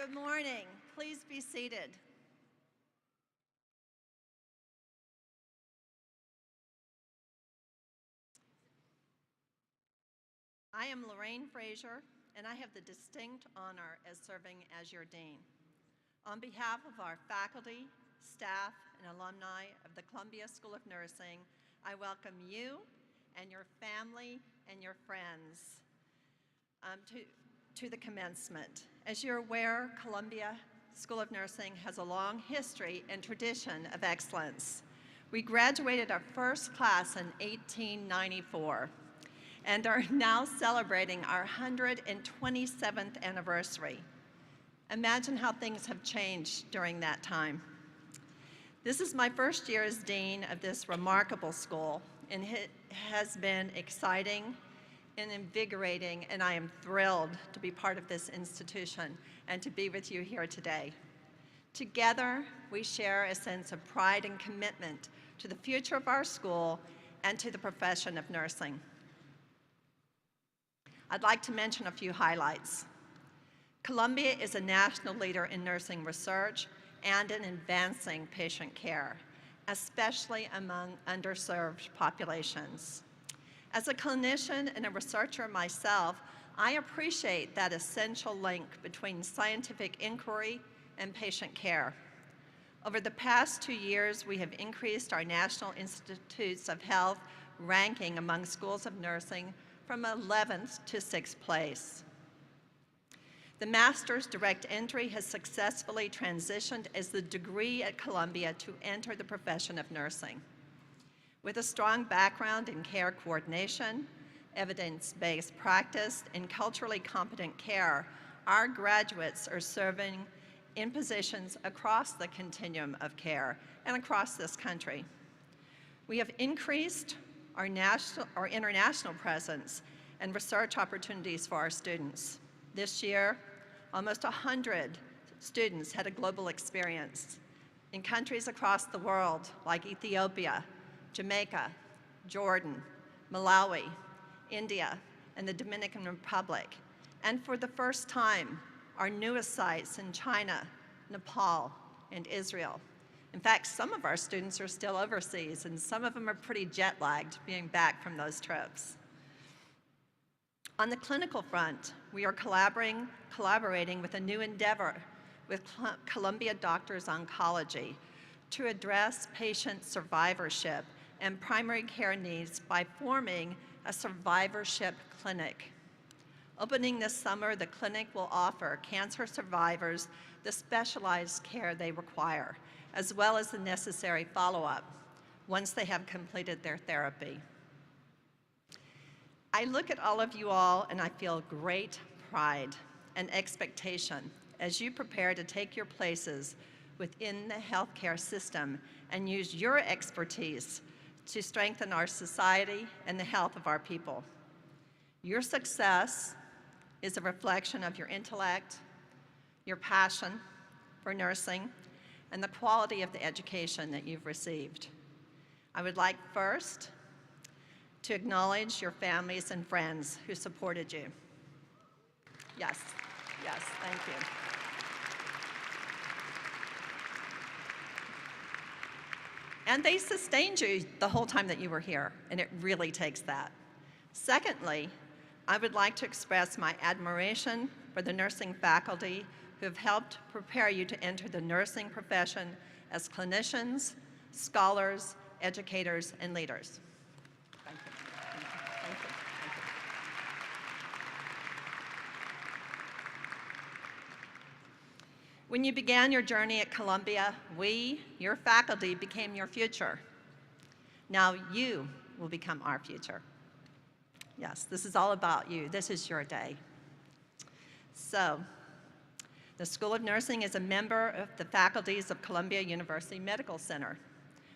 Good morning. Please be seated. I am Lorraine Frazier, and I have the distinct honor as serving as your dean. On behalf of our faculty, staff, and alumni of the Columbia School of Nursing, I welcome you and your family and your friends to the commencement. As you're aware, Columbia School of Nursing has a long history and tradition of excellence. We graduated our first class in 1894 and are now celebrating our 127th anniversary. Imagine how things have changed during that time. This is my first year as dean of this remarkable school, and it has been exciting and invigorating, and I am thrilled to be part of this institution and to be with you here today. Together, we share a sense of pride and commitment to the future of our school and to the profession of nursing. I'd like to mention a few highlights. Columbia is a national leader in nursing research and in advancing patient care, especially among underserved populations. As a clinician and a researcher myself, I appreciate that essential link between scientific inquiry and patient care. Over the past 2 years, we have increased our National Institutes of Health ranking among schools of nursing from 11th to 6th place. The Master's Direct Entry has successfully transitioned as the degree at Columbia to enter the profession of nursing. With a strong background in care coordination, evidence-based practice, and culturally competent care, our graduates are serving in positions across the continuum of care and across this country. We have increased our international presence and research opportunities for our students. This year, almost 100 students had a global experience in countries across the world like Ethiopia, Jamaica, Jordan, Malawi, India, and the Dominican Republic. And for the first time, our newest sites in China, Nepal, and Israel. In fact, some of our students are still overseas, and some of them are pretty jet-lagged being back from those trips. On the clinical front, we are collaborating with a new endeavor with Columbia Doctors Oncology to address patient survivorship and primary care needs by forming a survivorship clinic. Opening this summer, the clinic will offer cancer survivors the specialized care they require, as well as the necessary follow-up once they have completed their therapy. I look at all of you all and I feel great pride and expectation as you prepare to take your places within the healthcare system and use your expertise to strengthen our society and the health of our people. Your success is a reflection of your intellect, your passion for nursing, and the quality of the education that you've received. I would like first to acknowledge your families and friends who supported you. Yes, yes, thank you. And they sustained you the whole time that you were here, and it really takes that. Secondly, I would like to express my admiration for the nursing faculty who have helped prepare you to enter the nursing profession as clinicians, scholars, educators, and leaders. Thank you. Thank you. Thank you. Thank you. When you began your journey at Columbia, we, your faculty, became your future. Now you will become our future. Yes, this is all about you. This is your day. So, the School of Nursing is a member of the faculties of Columbia University Medical Center.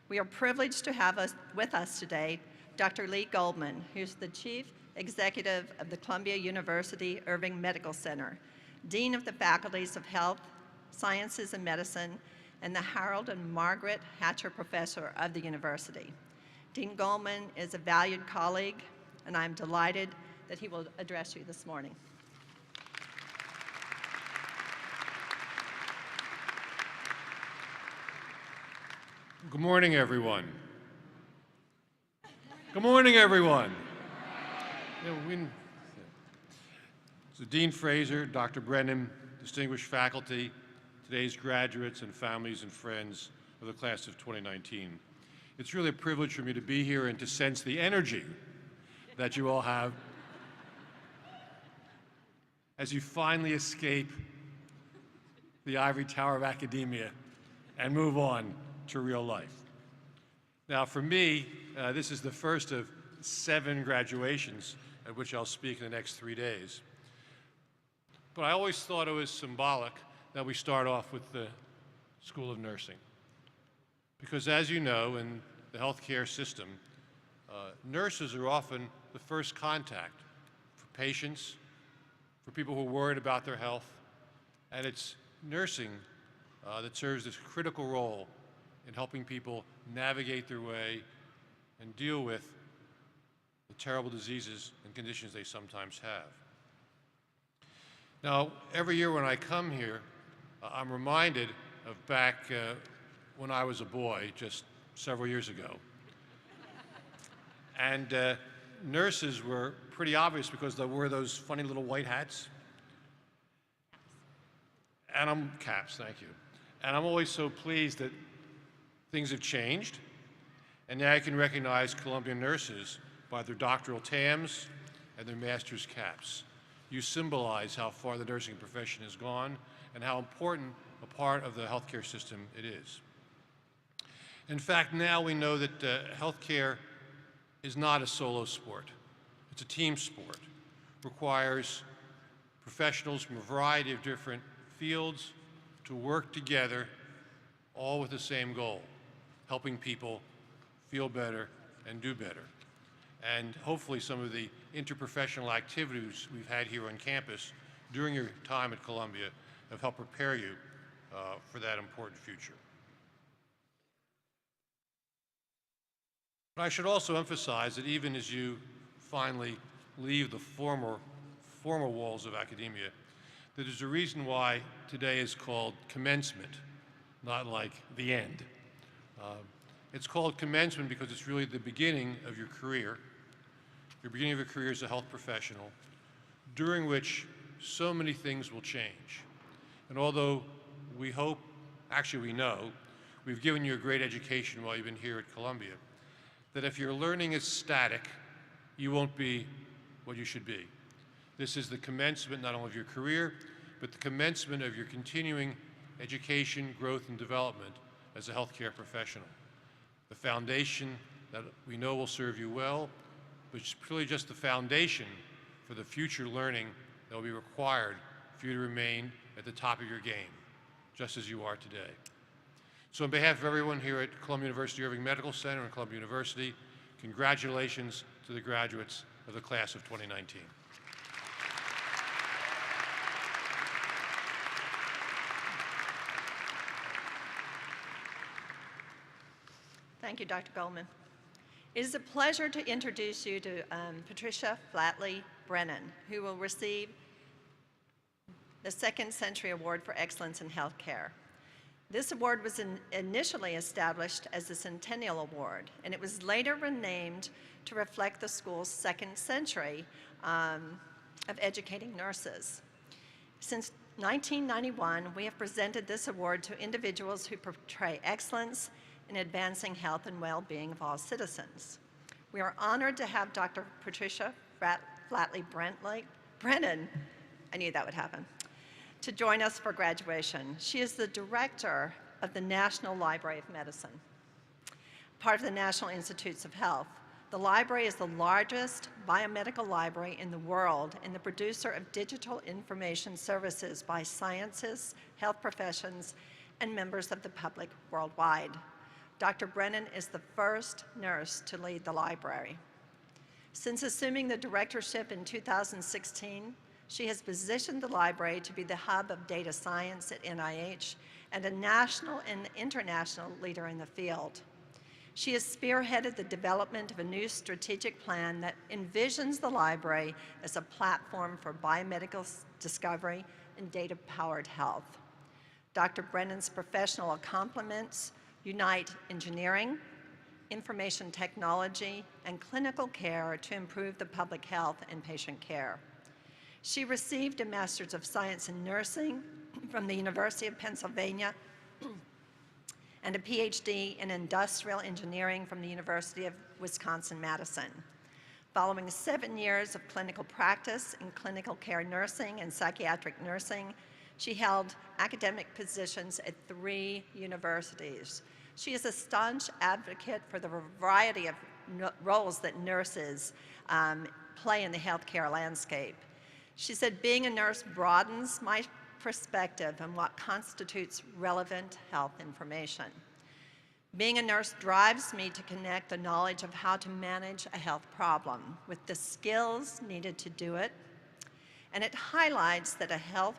We are privileged to have with us today Dr. Lee Goldman, who's the Chief Executive of the Columbia University Irving Medical Center, Dean of the Faculties of Health, Sciences and Medicine, and the Harold and Margaret Hatcher Professor of the university. Dean Goldman is a valued colleague, and I'm delighted that he will address you this morning. Good morning, everyone. Good morning, everyone. So Dean Fraser, Dr. Brennan, distinguished faculty, today's graduates and families and friends of the class of 2019. It's really a privilege for me to be here and to sense the energy that you all have as you finally escape the ivory tower of academia and move on to real life. Now, for me, this is the first of 7 graduations at which I'll speak in the next 3 days. But I always thought it was symbolic that we start off with the School of Nursing. Because as you know, in the healthcare system, nurses are often the first contact for patients, for people who are worried about their health, and it's nursing that serves this critical role in helping people navigate their way and deal with the terrible diseases and conditions they sometimes have. Now, every year when I come here, I'm reminded of back when I was a boy, just several years ago. And nurses were pretty obvious because they wore those funny little white hats. And caps, thank you. And I'm always so pleased that things have changed. And now you can recognize Columbia nurses by their doctoral TAMs and their master's caps. You symbolize how far the nursing profession has gone and how important a part of the healthcare system it is. In fact, now we know that healthcare is not a solo sport. It's a team sport. It requires professionals from a variety of different fields to work together, all with the same goal, helping people feel better and do better. And hopefully some of the interprofessional activities we've had here on campus during your time at Columbia have helped prepare you for that important future. But I should also emphasize that even as you finally leave the formal walls of academia, that there's a reason why today is called commencement, not like the end. It's called commencement because it's really the beginning of your career, the beginning of your career as a health professional, during which so many things will change. And although we hope, actually we know, we've given you a great education while you've been here at Columbia, that if your learning is static, you won't be what you should be. This is the commencement not only of your career, but the commencement of your continuing education, growth, and development as a healthcare professional. The foundation that we know will serve you well, but it's really just the foundation for the future learning that will be required for you to remain at the top of your game, just as you are today. So on behalf of everyone here at Columbia University Irving Medical Center and Columbia University, congratulations to the graduates of the class of 2019. Thank you, Dr. Goldman. It is a pleasure to introduce you to Patricia Flatley Brennan, who will receive the Second Century Award for Excellence in Healthcare. This award was initially established as the Centennial Award, and it was later renamed to reflect the school's second century of educating nurses. Since 1991, we have presented this award to individuals who portray excellence in advancing health and well-being of all citizens. We are honored to have Dr. Patricia Flatley Brennan, I knew that would happen, to join us for graduation. She is the director of the National Library of Medicine, part of the National Institutes of Health. The library is the largest biomedical library in the world and the producer of digital information services by scientists, health professions, and members of the public worldwide. Dr. Brennan is the first nurse to lead the library. Since assuming the directorship in 2016, she has positioned the library to be the hub of data science at NIH and a national and international leader in the field. She has spearheaded the development of a new strategic plan that envisions the library as a platform for biomedical discovery and data-powered health. Dr. Brennan's professional accomplishments unite engineering, information technology, and clinical care to improve the public health and patient care. She received a Master's of Science in Nursing from the University of Pennsylvania and a PhD in Industrial Engineering from the University of Wisconsin-Madison. Following 7 years of clinical practice in clinical care nursing and psychiatric nursing, she held academic positions at 3 universities. She is a staunch advocate for the variety of roles that nurses play in the healthcare landscape. She said, being a nurse broadens my perspective on what constitutes relevant health information. Being a nurse drives me to connect the knowledge of how to manage a health problem with the skills needed to do it, and it highlights that health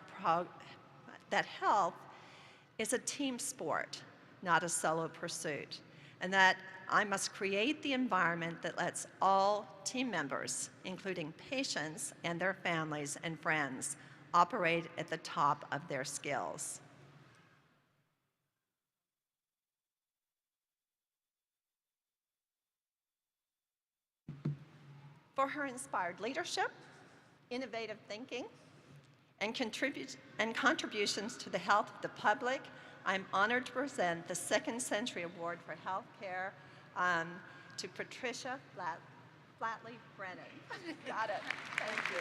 is a team sport, not a solo pursuit, and that I must create the environment that lets all team members, including patients and their families and friends, operate at the top of their skills. For her inspired leadership, innovative thinking, and contributions to the health of the public, I'm honored to present the Second Century Award for Healthcare to Patricia Flatley Brennan. Got it. Thank you.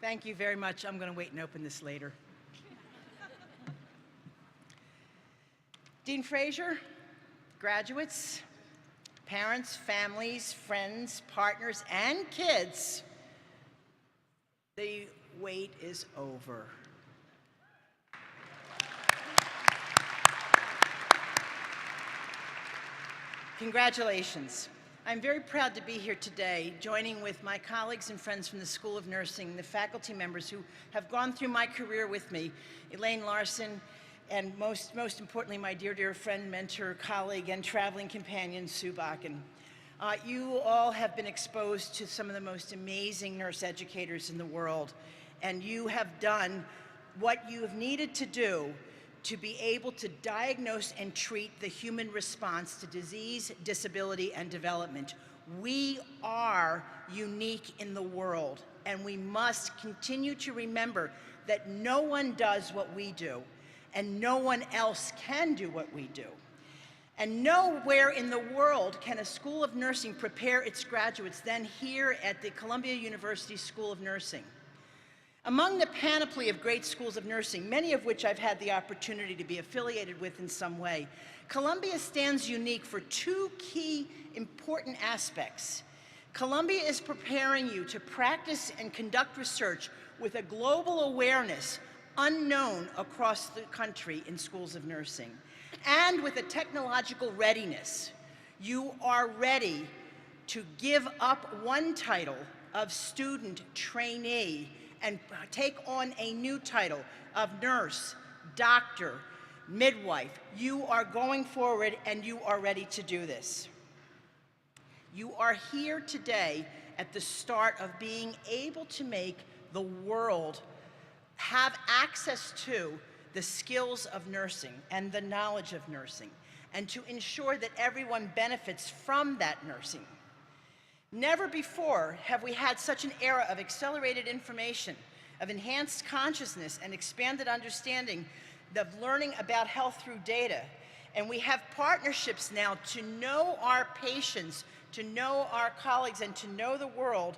Thank you very much. I'm going to wait and open this later. Dean Fraser, graduates, parents, families, friends, partners, and kids, the wait is over. Congratulations. I'm very proud to be here today, joining with my colleagues and friends from the School of Nursing, the faculty members who have gone through my career with me, Elaine Larson, and most importantly, my dear friend, mentor, colleague, and traveling companion, Sue Bakken. You all have been exposed to some of the most amazing nurse educators in the world, and you have done what you have needed to do to be able to diagnose and treat the human response to disease, disability, and development. We are unique in the world, and we must continue to remember that no one does what we do, and no one else can do what we do. And nowhere in the world can a School of Nursing prepare its graduates than here at the Columbia University School of Nursing. Among the panoply of great schools of nursing, many of which I've had the opportunity to be affiliated with in some way, Columbia stands unique for 2 key important aspects. Columbia is preparing you to practice and conduct research with a global awareness unknown across the country in schools of nursing, and with a technological readiness. You are ready to give up one title of student trainee and take on a new title of nurse, doctor, midwife. You are going forward and you are ready to do this. You are here today at the start of being able to make the world have access to the skills of nursing and the knowledge of nursing, and to ensure that everyone benefits from that nursing. Never before have we had such an era of accelerated information, of enhanced consciousness and expanded understanding of learning about health through data. And we have partnerships now to know our patients, to know our colleagues, and to know the world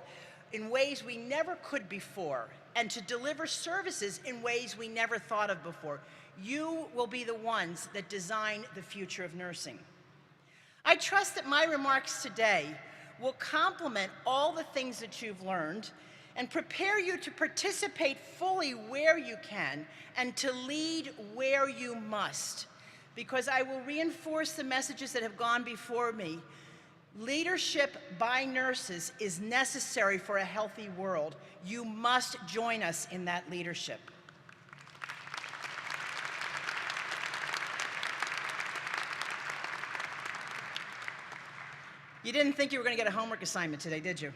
in ways we never could before, and to deliver services in ways we never thought of before. You will be the ones that design the future of nursing. I trust that my remarks today will complement all the things that you've learned and prepare you to participate fully where you can and to lead where you must, because I will reinforce the messages that have gone before me. Leadership by nurses is necessary for a healthy world. You must join us in that leadership. You didn't think you were going to get a homework assignment today, did you?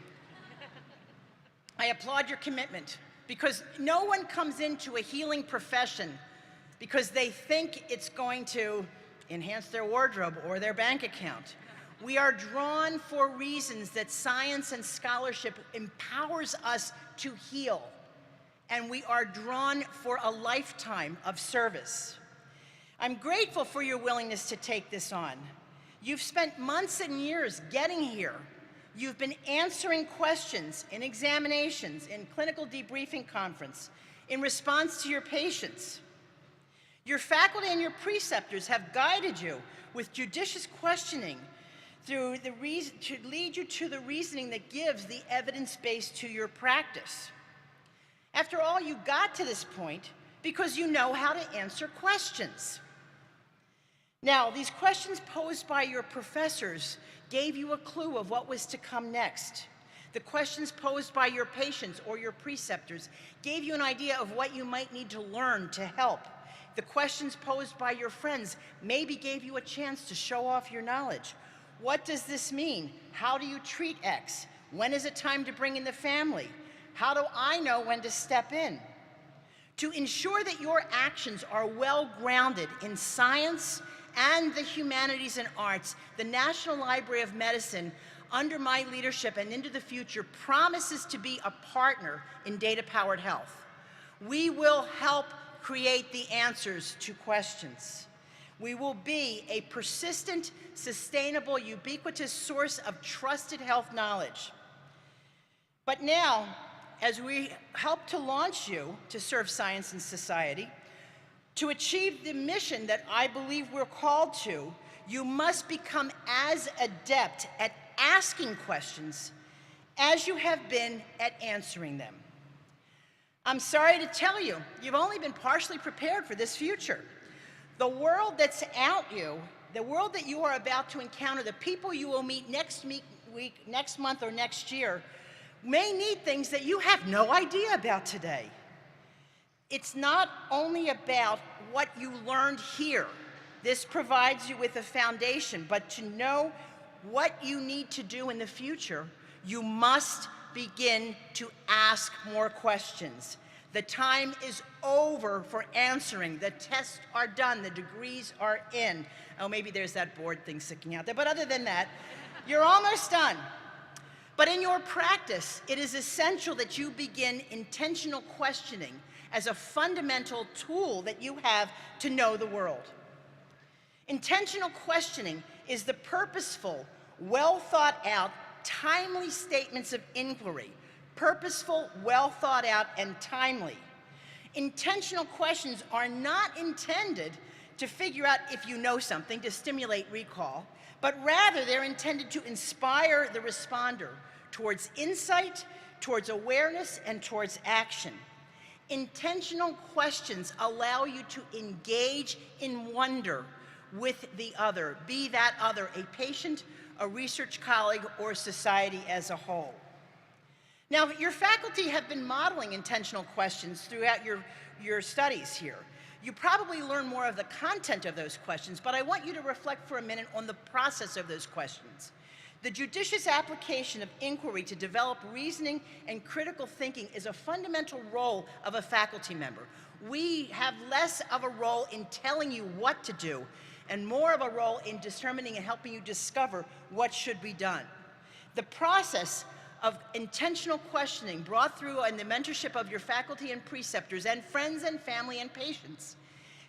I applaud your commitment, because no one comes into a healing profession because they think it's going to enhance their wardrobe or their bank account. We are drawn for reasons that science and scholarship empowers us to heal, and we are drawn for a lifetime of service. I'm grateful for your willingness to take this on. You've spent months and years getting here. You've been answering questions in examinations, in clinical debriefing conference, in response to your patients. Your faculty and your preceptors have guided you with judicious questioning to lead you to the reasoning that gives the evidence base to your practice. After all, you got to this point because you know how to answer questions. Now, these questions posed by your professors gave you a clue of what was to come next. The questions posed by your patients or your preceptors gave you an idea of what you might need to learn to help. The questions posed by your friends maybe gave you a chance to show off your knowledge. What does this mean? How do you treat X? When is it time to bring in the family? How do I know when to step in? To ensure that your actions are well grounded in science and the humanities and arts, the National Library of Medicine, under my leadership and into the future, promises to be a partner in data-powered health. We will help create the answers to questions. We will be a persistent, sustainable, ubiquitous source of trusted health knowledge. But now, as we help to launch you to serve science and society, to achieve the mission that I believe we're called to, you must become as adept at asking questions as you have been at answering them. I'm sorry to tell you, you've only been partially prepared for this future. The world that's out you, the world that you are about to encounter, the people you will meet next week, next month, or next year, may need things that you have no idea about today. It's not only about what you learned here. This provides you with a foundation, but to know what you need to do in the future, you must begin to ask more questions. The time is over for answering. The tests are done. The degrees are in. Oh, maybe there's that board thing sticking out there. But other than that, you're almost done. But in your practice, it is essential that you begin intentional questioning as a fundamental tool that you have to know the world. Intentional questioning is the purposeful, well thought out, timely statements of inquiry. Purposeful, well thought out, and timely. Intentional questions are not intended to figure out if you know something, to stimulate recall, but rather they're intended to inspire the responder towards insight, towards awareness, and towards action. Intentional questions allow you to engage in wonder with the other, be that other a patient, a research colleague, or society as a whole. Now, your faculty have been modeling intentional questions throughout your studies here. You probably learn more of the content of those questions, but I want you to reflect for a minute on the process of those questions. The judicious application of inquiry to develop reasoning and critical thinking is a fundamental role of a faculty member. We have less of a role in telling you what to do and more of a role in determining and helping you discover what should be done. The process of intentional questioning brought through in the mentorship of your faculty and preceptors and friends and family and patients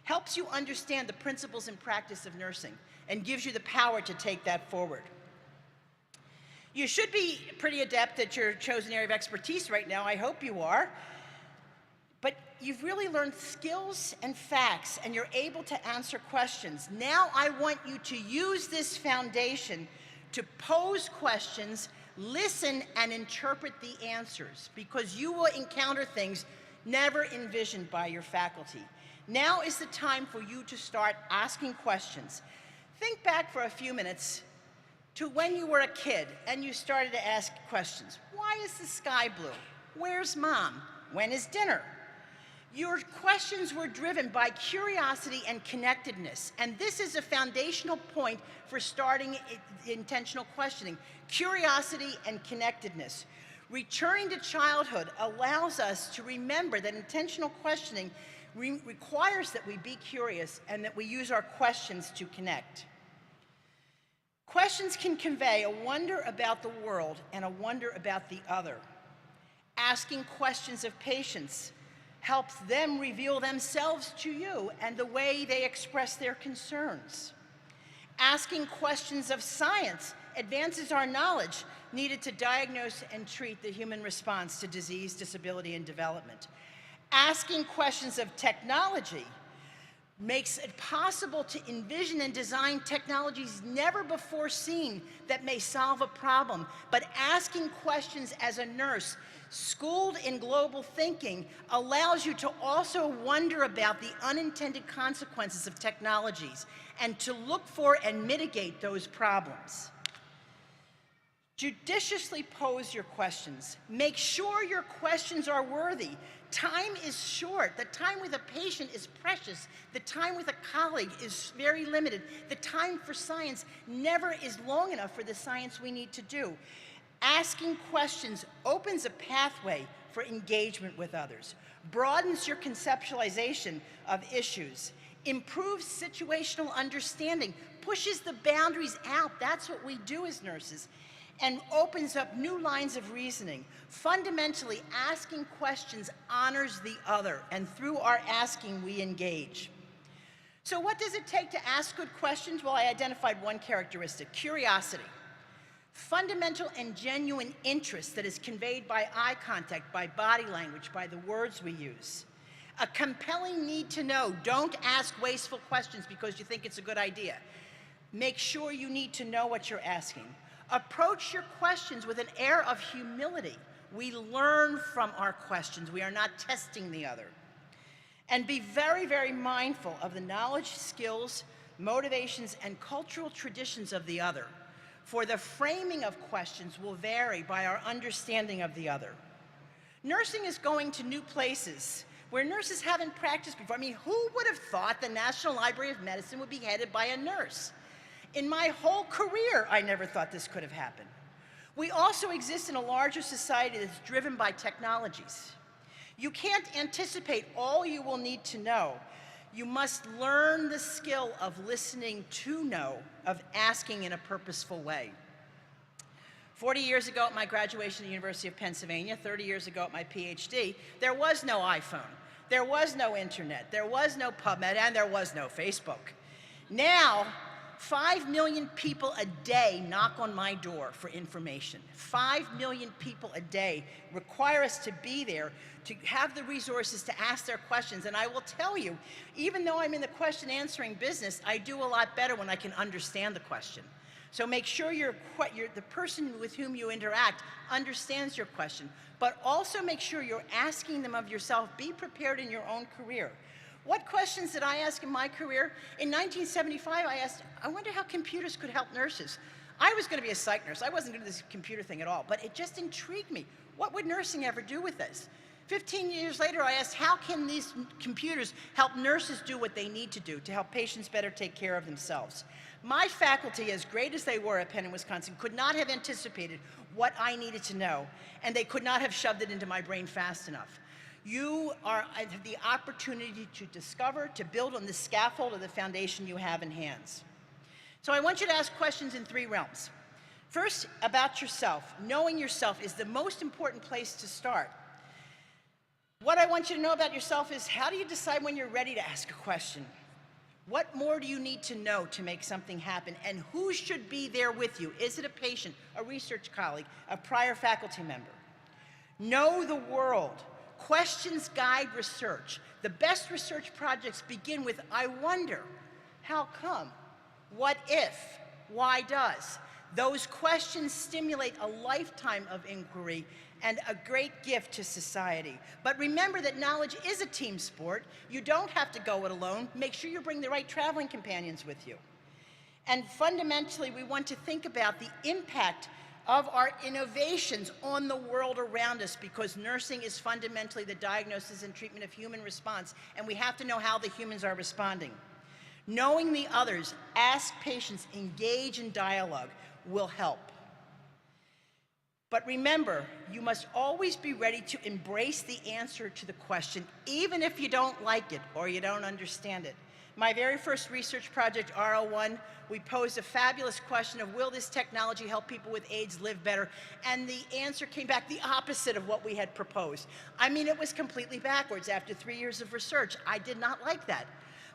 helps you understand the principles and practice of nursing and gives you the power to take that forward. You should be pretty adept at your chosen area of expertise right now. I hope you are. But you've really learned skills and facts, and you're able to answer questions. Now I want you to use this foundation to pose questions, listen, and interpret the answers, because you will encounter things never envisioned by your faculty. Now is the time for you to start asking questions. Think back for a few minutes to when you were a kid and you started to ask questions. Why is the sky blue? Where's mom? When is dinner? Your questions were driven by curiosity and connectedness, and this is a foundational point for starting intentional questioning. Curiosity and connectedness. Returning to childhood allows us to remember that intentional questioning requires that we be curious and that we use our questions to connect. Questions can convey a wonder about the world and a wonder about the other. Asking questions of patients helps them reveal themselves to you and the way they express their concerns. Asking questions of science advances our knowledge needed to diagnose and treat the human response to disease, disability, and development. Asking questions of technology makes it possible to envision and design technologies never before seen that may solve a problem. But asking questions as a nurse, schooled in global thinking, allows you to also wonder about the unintended consequences of technologies and to look for and mitigate those problems. Judiciously pose your questions. Make sure your questions are worthy. Time is short. The time with a patient is precious. The time with a colleague is very limited. The time for science never is long enough for the science we need to do. Asking questions opens a pathway for engagement with others, broadens your conceptualization of issues, improves situational understanding, pushes the boundaries out. That's what we do as nurses, and opens up new lines of reasoning. Fundamentally, asking questions honors the other, and through our asking, we engage. So what does it take to ask good questions? Well, I identified one characteristic: curiosity. Fundamental and genuine interest that is conveyed by eye contact, by body language, by the words we use. A compelling need to know. Don't ask wasteful questions because you think it's a good idea. Make sure you need to know what you're asking. Approach your questions with an air of humility. We learn from our questions. We are not testing the other. And be very, very mindful of the knowledge, skills, motivations, and cultural traditions of the other. For the framing of questions will vary by our understanding of the other. Nursing is going to new places where nurses haven't practiced before. I mean, who would have thought the National Library of Medicine would be headed by a nurse? In my whole career, I never thought this could have happened. We also exist in a larger society that's driven by technologies. You can't anticipate all you will need to know. You must learn the skill of listening to know, of asking in a purposeful way. 40 years ago at my graduation at the University of Pennsylvania, 30 years ago at my PhD, there was no iPhone, there was no internet, there was no PubMed, and there was no Facebook. Now, 5 million people a day knock on my door for information. 5 million people a day require us to be there, to have the resources to ask their questions. And I will tell you, even though I'm in the question answering business, I do a lot better when I can understand the question. So make sure the person with whom you interact understands your question, but also make sure you're asking them of yourself. Be prepared in your own career. What questions did I ask in my career? In 1975, I asked, I wonder how computers could help nurses. I was going to be a psych nurse. I wasn't going to do this computer thing at all, but it just intrigued me. What would nursing ever do with this? 15 years later, I asked, how can these computers help nurses do what they need to do to help patients better take care of themselves? My faculty, as great as they were at Penn and Wisconsin, could not have anticipated what I needed to know, and they could not have shoved it into my brain fast enough. You have the opportunity to discover, to build on the scaffold of the foundation you have in hands. So I want you to ask questions in 3 realms. First, about yourself. Knowing yourself is the most important place to start. What I want you to know about yourself is, how do you decide when you're ready to ask a question? What more do you need to know to make something happen? And who should be there with you? Is it a patient, a research colleague, a prior faculty member? Know the world. Questions guide research. The best research projects begin with, I wonder, how come, what if, why does? Those questions stimulate a lifetime of inquiry and a great gift to society. But remember that knowledge is a team sport. You don't have to go it alone. Make sure you bring the right traveling companions with you. And fundamentally, we want to think about the impact of our innovations on the world around us, because nursing is fundamentally the diagnosis and treatment of human response, and we have to know how the humans are responding. Knowing the others, ask patients, engage in dialogue will help. But remember, you must always be ready to embrace the answer to the question, even if you don't like it or you don't understand it. My very first research project, R01, we posed a fabulous question of, will this technology help people with AIDS live better? And the answer came back the opposite of what we had proposed. I mean, it was completely backwards. After 3 years of research, I did not like that.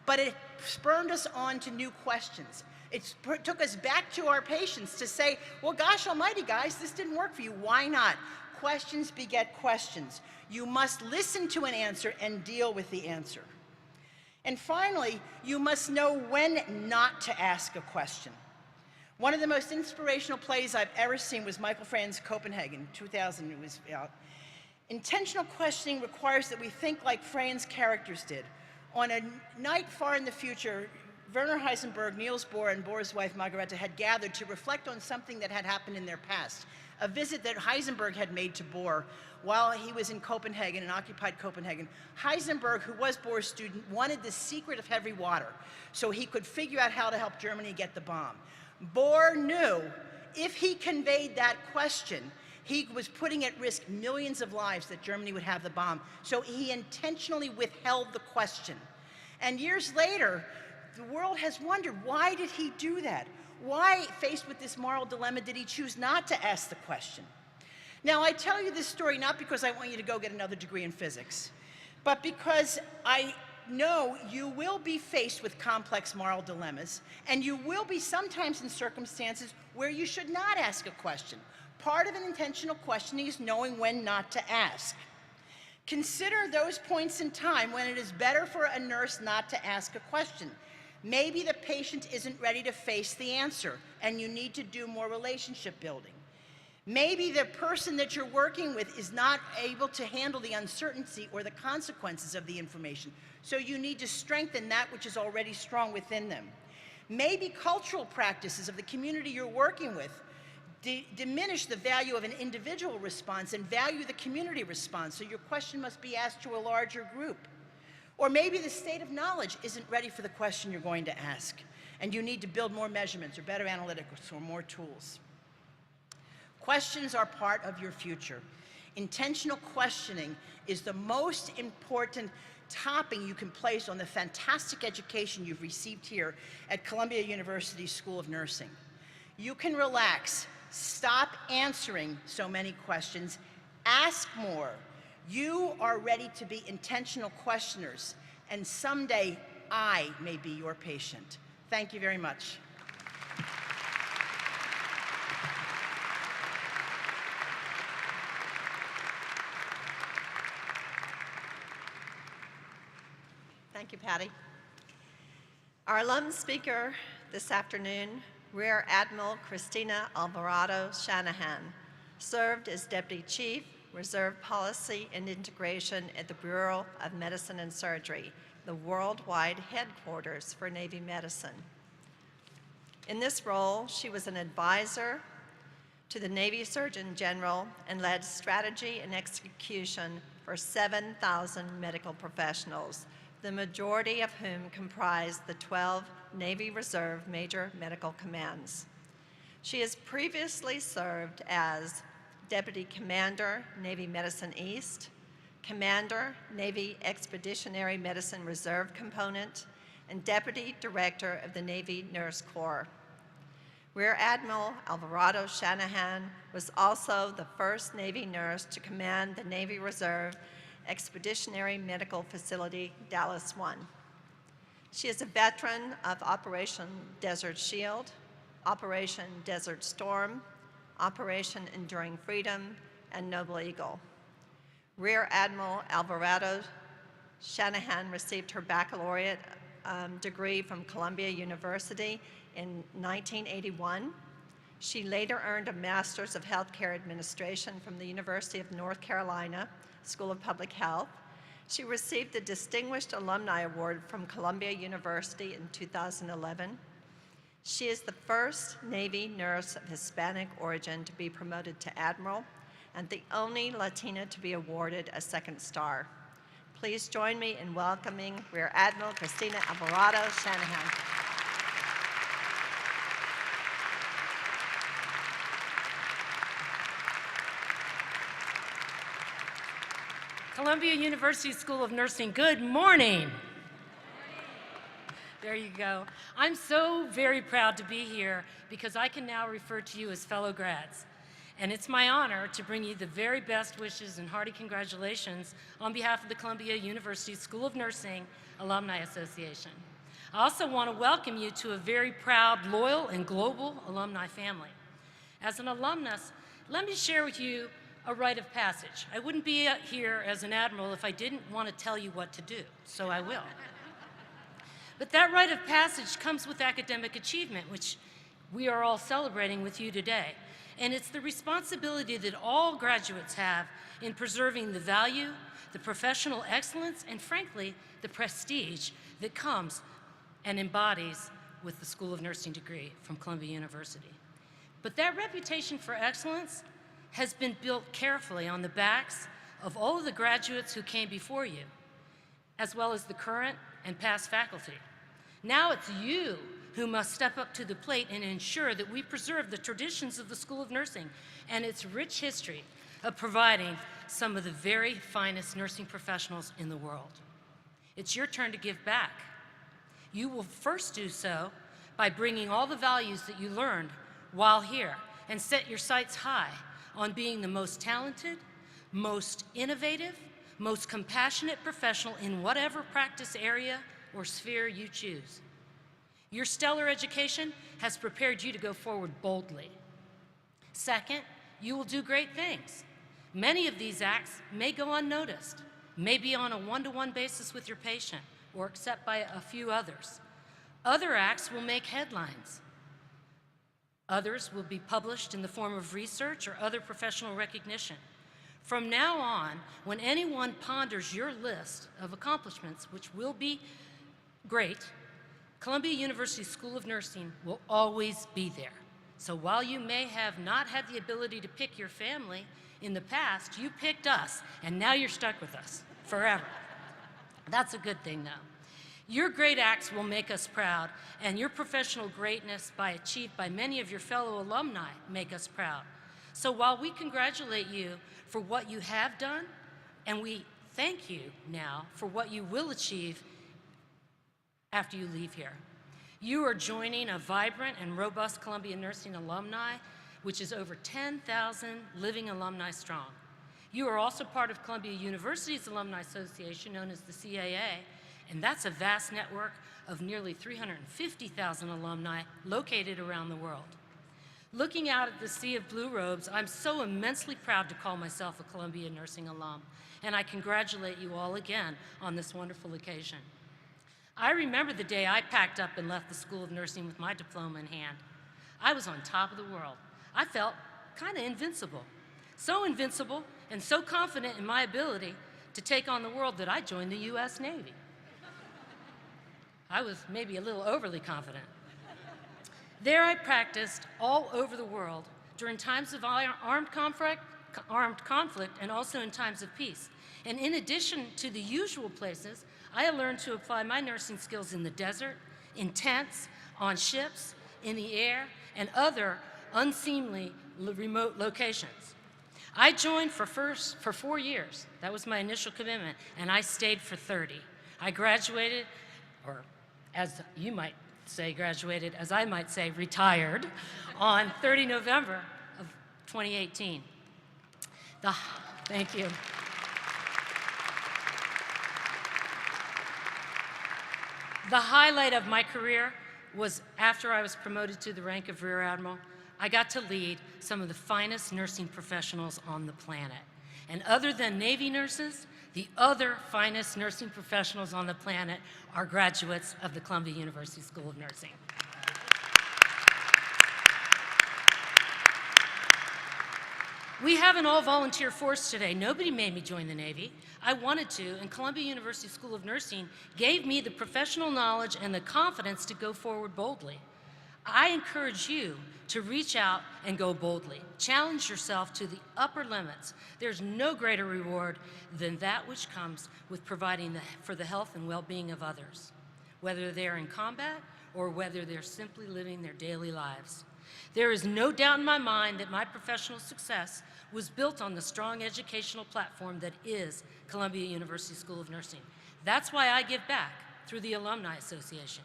But it spurred us on to new questions. It took us back to our patients to say, well, gosh almighty, guys, this didn't work for you. Why not? Questions beget questions. You must listen to an answer and deal with the answer. And finally, you must know when not to ask a question. One of the most inspirational plays I've ever seen was Michael Frayn's Copenhagen, 2000 it was out. Intentional questioning requires that we think like Frayn's characters did. On a night far in the future, Werner Heisenberg, Niels Bohr, and Bohr's wife Margareta had gathered to reflect on something that had happened in their past, a visit that Heisenberg had made to Bohr while he was in Copenhagen, in occupied Copenhagen. Heisenberg, who was Bohr's student, wanted the secret of heavy water so he could figure out how to help Germany get the bomb. Bohr knew if he conveyed that question, he was putting at risk millions of lives that Germany would have the bomb. So he intentionally withheld the question. And years later, the world has wondered, why did he do that? Why, faced with this moral dilemma, did he choose not to ask the question? Now, I tell you this story not because I want you to go get another degree in physics, but because I know you will be faced with complex moral dilemmas, and you will be sometimes in circumstances where you should not ask a question. Part of an intentional questioning is knowing when not to ask. Consider those points in time when it is better for a nurse not to ask a question. Maybe the patient isn't ready to face the answer, and you need to do more relationship building. Maybe the person that you're working with is not able to handle the uncertainty or the consequences of the information, so you need to strengthen that which is already strong within them. Maybe cultural practices of the community you're working with diminish the value of an individual response and value the community response, so your question must be asked to a larger group. Or maybe the state of knowledge isn't ready for the question you're going to ask, and you need to build more measurements or better analytics or more tools. Questions are part of your future. Intentional questioning is the most important topping you can place on the fantastic education you've received here at Columbia University School of Nursing. You can relax, stop answering so many questions, ask more. You are ready to be intentional questioners, and someday I may be your patient. Thank you very much. Thank you, Patty. Our alum speaker this afternoon, Rear Admiral Christina Alvarado Shanahan, served as Deputy Chief, Reserve Policy and Integration at the Bureau of Medicine and Surgery, the worldwide headquarters for Navy medicine. In this role, she was an advisor to the Navy Surgeon General and led strategy and execution for 7,000 medical professionals, the majority of whom comprised the 12 Navy Reserve Major Medical Commands. She has previously served as Deputy Commander, Navy Medicine East, Commander, Navy Expeditionary Medicine Reserve Component, and Deputy Director of the Navy Nurse Corps. Rear Admiral Alvarado Shanahan was also the first Navy nurse to command the Navy Reserve Expeditionary Medical Facility, Dallas I. She is a veteran of Operation Desert Shield, Operation Desert Storm, Operation Enduring Freedom, and Noble Eagle. Rear Admiral Alvarado Shanahan received her baccalaureate degree from Columbia University in 1981. She later earned a Master's of Healthcare Administration from the University of North Carolina School of Public Health. She received the Distinguished Alumni Award from Columbia University in 2011. She is the first Navy nurse of Hispanic origin to be promoted to Admiral and the only Latina to be awarded a second star. Please join me in welcoming Rear Admiral Christina Alvarado Shanahan. Columbia University School of Nursing, good morning. There you go. I'm so very proud to be here because I can now refer to you as fellow grads. And it's my honor to bring you the very best wishes and hearty congratulations on behalf of the Columbia University School of Nursing Alumni Association. I also want to welcome you to a very proud, loyal, and global alumni family. As an alumnus, let me share with you a rite of passage. I wouldn't be here as an admiral if I didn't want to tell you what to do, so I will. But that rite of passage comes with academic achievement, which we are all celebrating with you today. And it's the responsibility that all graduates have in preserving the value, the professional excellence, and frankly, the prestige that comes and embodies with the School of Nursing degree from Columbia University. But that reputation for excellence has been built carefully on the backs of all of the graduates who came before you, as well as the current and past faculty. Now it's you who must step up to the plate and ensure that we preserve the traditions of the School of Nursing and its rich history of providing some of the very finest nursing professionals in the world. It's your turn to give back. You will first do so by bringing all the values that you learned while here and set your sights high on being the most talented, most innovative, most compassionate professional in whatever practice area or sphere you choose. Your stellar education has prepared you to go forward boldly. Second, you will do great things. Many of these acts may go unnoticed, may be on a one-to-one basis with your patient, or except by a few others. Other acts will make headlines. Others will be published in the form of research or other professional recognition. From now on, when anyone ponders your list of accomplishments, which will be great, Columbia University School of Nursing will always be there. So while you may have not had the ability to pick your family in the past, you picked us, and now you're stuck with us forever. That's a good thing, though. Your great acts will make us proud, and your professional greatness achieved by many of your fellow alumni make us proud. So while we congratulate you for what you have done, and we thank you now for what you will achieve after you leave here. You are joining a vibrant and robust Columbia Nursing alumni, which is over 10,000 living alumni strong. You are also part of Columbia University's Alumni Association, known as the CAA, and that's a vast network of nearly 350,000 alumni located around the world. Looking out at the sea of blue robes, I'm so immensely proud to call myself a Columbia Nursing alum, and I congratulate you all again on this wonderful occasion. I remember the day I packed up and left the School of Nursing with my diploma in hand. I was on top of the world. I felt kind of invincible. So invincible and so confident in my ability to take on the world that I joined the U.S. Navy. I was maybe a little overly confident. There I practiced all over the world during times of armed conflict and also in times of peace. And in addition to the usual places, I learned to apply my nursing skills in the desert, in tents, on ships, in the air, and other unseemly remote locations. I joined for 4 years. That was my initial commitment, and I stayed for 30. I graduated, or as you might say graduated, as I might say retired, on 30 November of 2018. Thank you. The highlight of my career was after I was promoted to the rank of Rear Admiral, I got to lead some of the finest nursing professionals on the planet. And other than Navy nurses, the other finest nursing professionals on the planet are graduates of the Columbia University School of Nursing. We have an all-volunteer force today. Nobody made me join the Navy. I wanted to, and Columbia University School of Nursing gave me the professional knowledge and the confidence to go forward boldly. I encourage you to reach out and go boldly. Challenge yourself to the upper limits. There's no greater reward than that which comes with providing for the health and well-being of others, whether they're in combat or whether they're simply living their daily lives. There is no doubt in my mind that my professional success was built on the strong educational platform that is Columbia University School of Nursing. That's why I give back through the Alumni Association.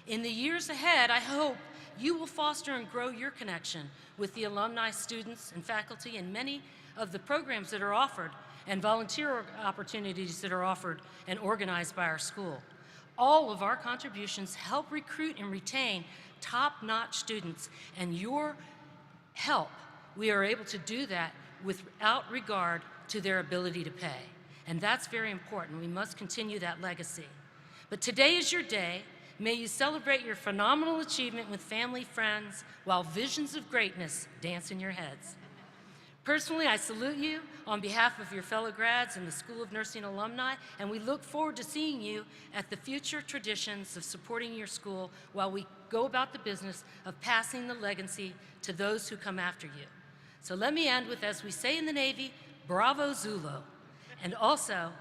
In the years ahead, I hope you will foster and grow your connection with the alumni, students, and faculty, and many of the programs that are offered and volunteer opportunities that are offered and organized by our school. All of our contributions help recruit and retain top-notch students, and your help, we are able to do that without regard to their ability to pay. And that's very important. We must continue that legacy. But today is your day. May you celebrate your phenomenal achievement with family, friends, while visions of greatness dance in your heads. Personally, I salute you on behalf of your fellow grads and the School of Nursing alumni, and we look forward to seeing you at the future traditions of supporting your school while we go about the business of passing the legacy to those who come after you. So let me end with, as we say in the Navy, bravo Zulu. And also,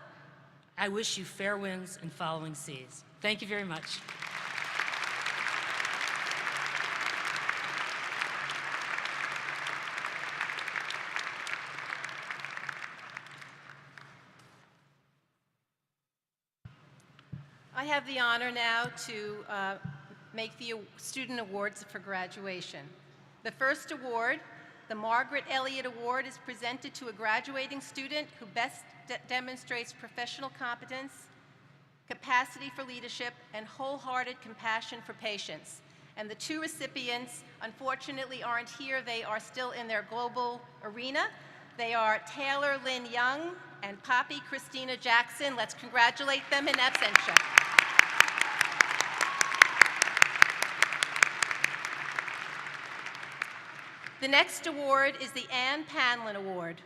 I wish you fair winds and following seas. Thank you very much. I have the honor now to make the student awards for graduation. The first award, the Margaret Elliott Award, is presented to a graduating student who best demonstrates professional competence, capacity for leadership, and wholehearted compassion for patients. And the two recipients, unfortunately, aren't here. They are still in their global arena. They are Taylor Lynn Young and Poppy Christina Jackson. Let's congratulate them in absentia. The next award is the Ann Panlin Award.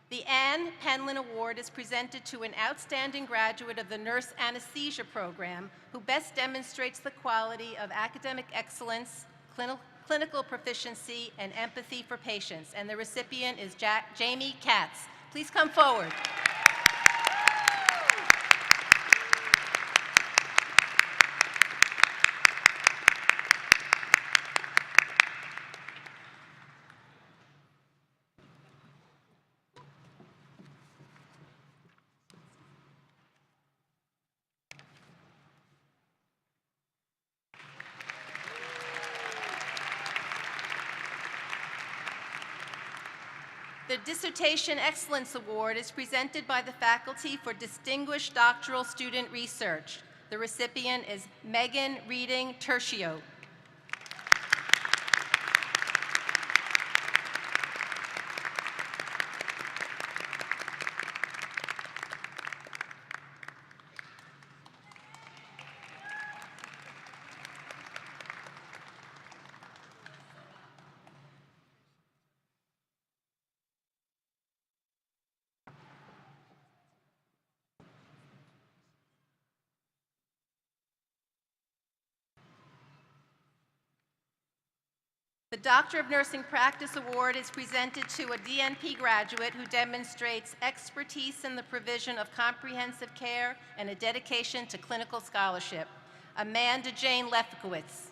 The Ann Panlin Award is presented to an outstanding graduate of the Nurse Anesthesia Program who best demonstrates the quality of academic excellence, clinical proficiency, and empathy for patients. And the recipient is Jamie Katz. Please come forward. The Dissertation Excellence Award is presented by the Faculty for Distinguished Doctoral Student Research. The recipient is Megan Reading Tertio. The Doctor of Nursing Practice Award is presented to a DNP graduate who demonstrates expertise in the provision of comprehensive care and a dedication to clinical scholarship. Amanda Jane Lefkowitz.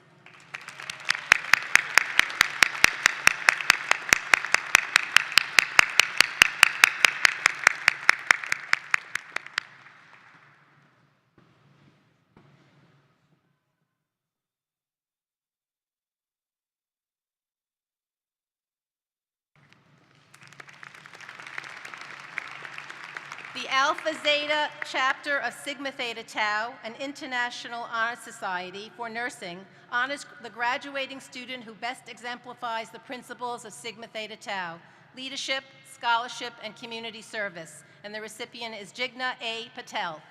The Alpha Zeta chapter of Sigma Theta Tau, an international honor society for nursing, honors the graduating student who best exemplifies the principles of Sigma Theta Tau: leadership, scholarship, and community service. And the recipient is Jigna A. Patel.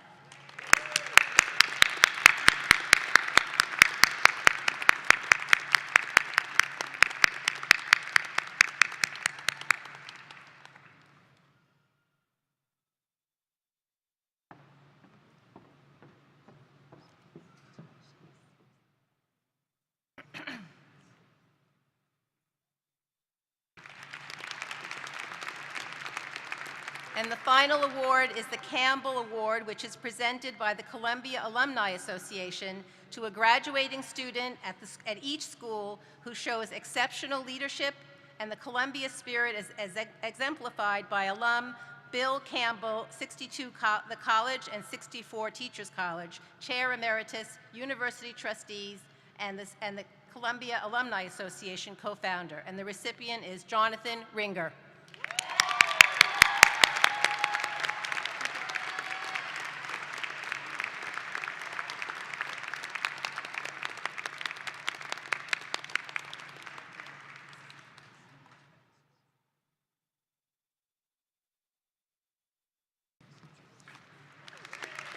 And the final award is the Campbell Award, which is presented by the Columbia Alumni Association to a graduating student at each school who shows exceptional leadership and the Columbia spirit as exemplified by alum Bill Campbell, 62 the college and 64 Teachers College, Chair Emeritus, University Trustees, and the Columbia Alumni Association co-founder. And the recipient is Jonathan Ringer.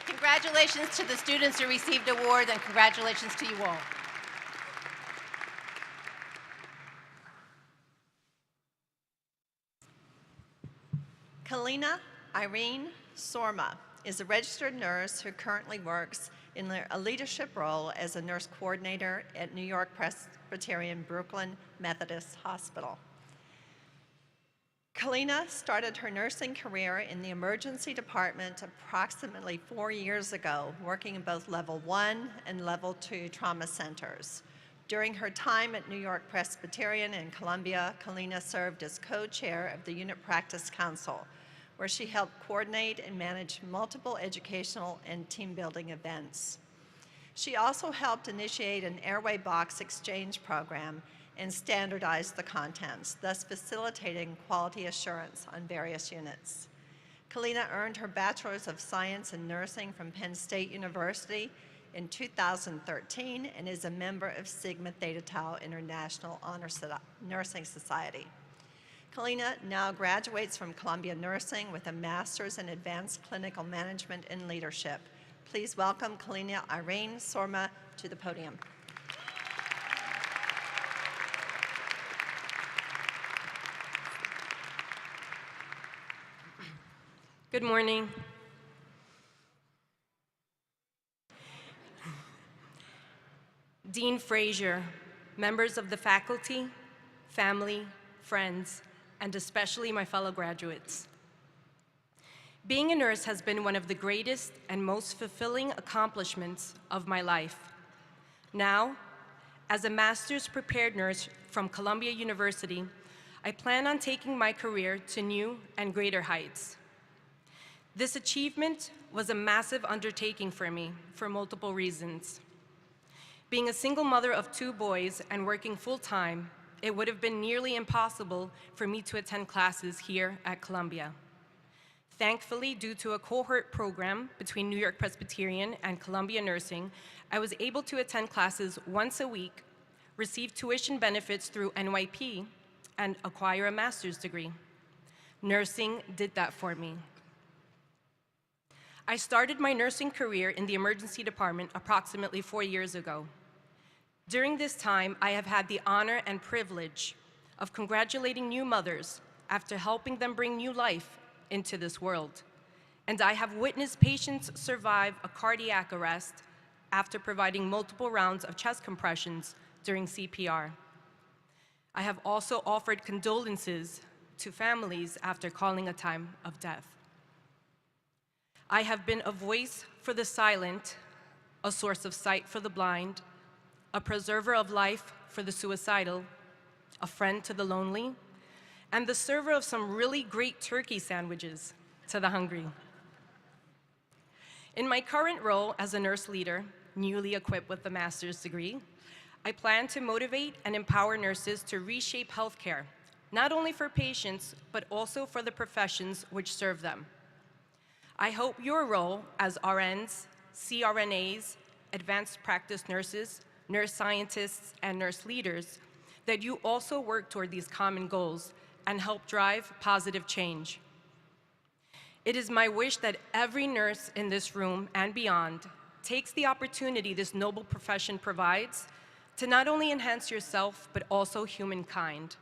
Congratulations to the students who received awards, and congratulations to you all. Kalina Irene Sorma is a registered nurse who currently works in a leadership role as a nurse coordinator at New York Presbyterian Brooklyn Methodist Hospital. Kalina started her nursing career in the emergency department approximately 4 years ago, working in both Level 1 and Level 2 trauma centers. During her time at New York Presbyterian and Columbia, Kalina served as co-chair of the Unit Practice Council, where she helped coordinate and manage multiple educational and team-building events. She also helped initiate an airway box exchange program and standardize the contents, thus facilitating quality assurance on various units. Kalina earned her Bachelor's of Science in Nursing from Penn State University in 2013 and is a member of Sigma Theta Tau International Honor Nursing Society. Kalina now graduates from Columbia Nursing with a Master's in Advanced Clinical Management and Leadership. Please welcome Kalina Irene Sorma to the podium. Good morning. Dean Frazier, members of the faculty, family, friends, and especially my fellow graduates. Being a nurse has been one of the greatest and most fulfilling accomplishments of my life. Now, as a master's prepared nurse from Columbia University, I plan on taking my career to new and greater heights. This achievement was a massive undertaking for me for multiple reasons. Being a single mother of 2 boys and working full-time, it would have been nearly impossible for me to attend classes here at Columbia. Thankfully, due to a cohort program between New York Presbyterian and Columbia Nursing, I was able to attend classes once a week, receive tuition benefits through NYP, and acquire a master's degree. Nursing did that for me. I started my nursing career in the emergency department approximately 4 years ago. During this time, I have had the honor and privilege of congratulating new mothers after helping them bring new life into this world. And I have witnessed patients survive a cardiac arrest after providing multiple rounds of chest compressions during CPR. I have also offered condolences to families after calling a time of death. I have been a voice for the silent, a source of sight for the blind, a preserver of life for the suicidal, a friend to the lonely, and the server of some really great turkey sandwiches to the hungry. In my current role as a nurse leader, newly equipped with a master's degree, I plan to motivate and empower nurses to reshape healthcare, not only for patients, but also for the professions which serve them. I hope your role as RNs, CRNAs, advanced practice nurses, nurse scientists, and nurse leaders, that you also work toward these common goals and help drive positive change. It is my wish that every nurse in this room and beyond takes the opportunity this noble profession provides to not only enhance yourself, but also humankind.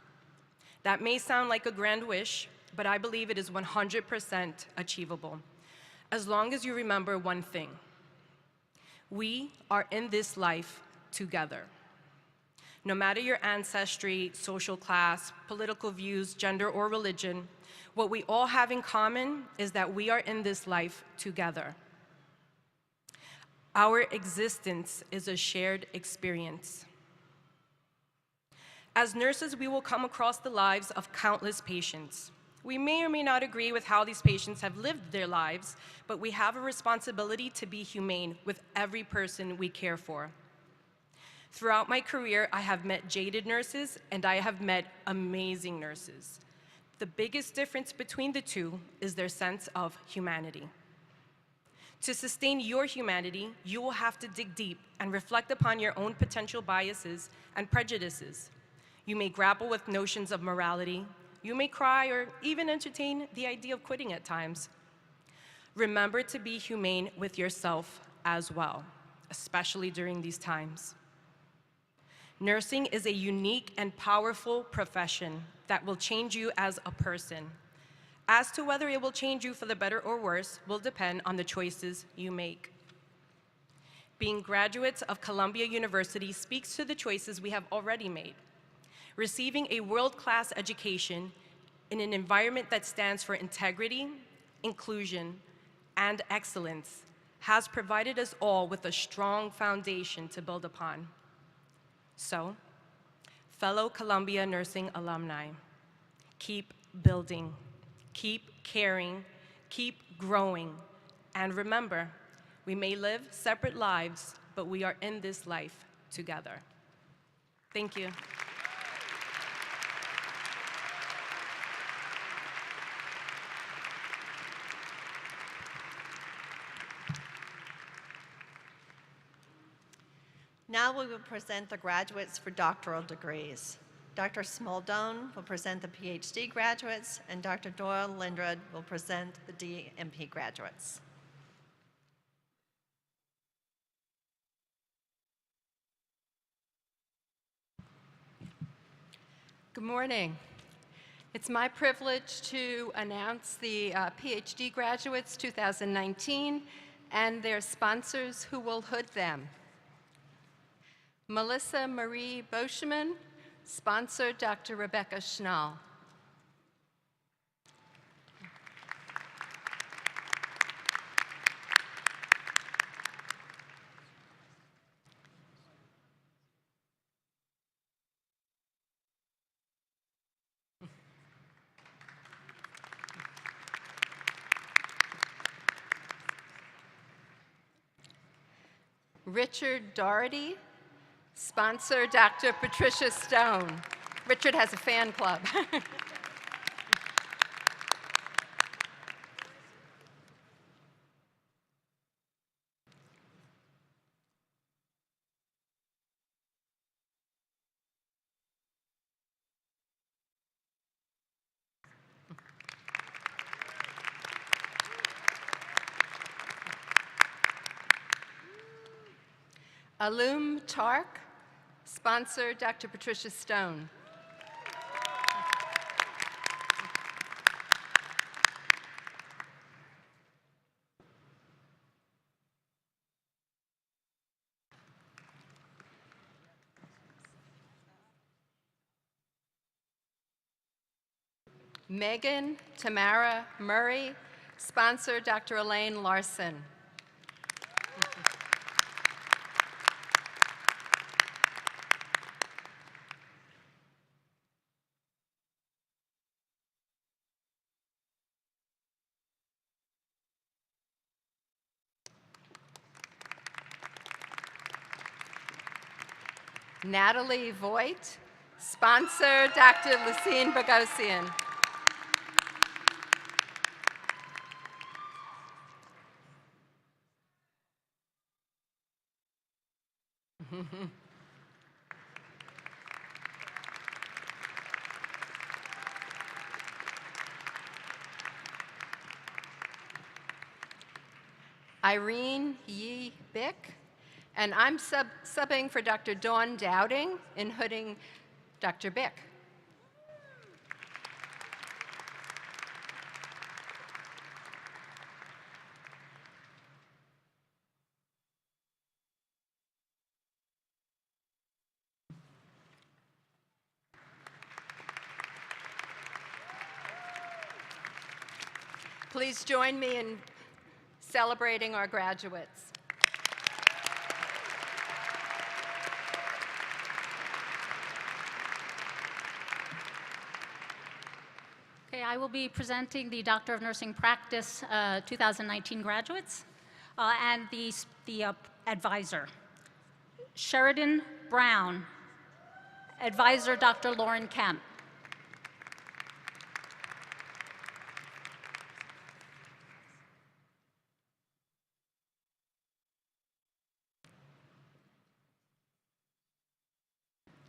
That may sound like a grand wish, but I believe it is 100% achievable, as long as you remember one thing. We are in this life together. No matter your ancestry, social class, political views, gender, or religion, what we all have in common is that we are in this life together. Our existence is a shared experience. As nurses, we will come across the lives of countless patients. We may or may not agree with how these patients have lived their lives, but we have a responsibility to be humane with every person we care for. Throughout my career, I have met jaded nurses and I have met amazing nurses. The biggest difference between the two is their sense of humanity. To sustain your humanity, you will have to dig deep and reflect upon your own potential biases and prejudices. You may grapple with notions of morality. You may cry or even entertain the idea of quitting at times. Remember to be humane with yourself as well, especially during these times. Nursing is a unique and powerful profession that will change you as a person. As to whether it will change you for the better or worse will depend on the choices you make. Being graduates of Columbia University speaks to the choices we have already made. Receiving a world-class education in an environment that stands for integrity, inclusion, and excellence has provided us all with a strong foundation to build upon. So, fellow Columbia nursing alumni, keep building, keep caring, keep growing, and remember, we may live separate lives, but we are in this life together. Thank you. Now we will present the graduates for doctoral degrees. Dr. Smaldone will present the PhD graduates, and Dr. Doyle Lindrad will present the DNP graduates. Good morning. It's my privilege to announce the PhD graduates 2019 and their sponsors who will hood them. Melissa Marie Boschman, sponsor Dr. Rebecca Schnall. Richard Doherty, sponsor Dr. Patricia Stone. Richard has a fan club. Alum Tark, sponsor Dr. Patricia Stone. Megan Tamara Murray, sponsor Dr. Elaine Larson. Natalie Voigt, sponsor Dr. Lucine Bogosian. Irene Yi Bick, and I'm subbing for Dr. Dawn Dowding in hooding Dr. Bick. please join me in celebrating our graduates. Okay, I will be presenting the Doctor of Nursing Practice 2019 graduates and the advisor. Sheridan Brown, advisor Dr. Lauren Kemp.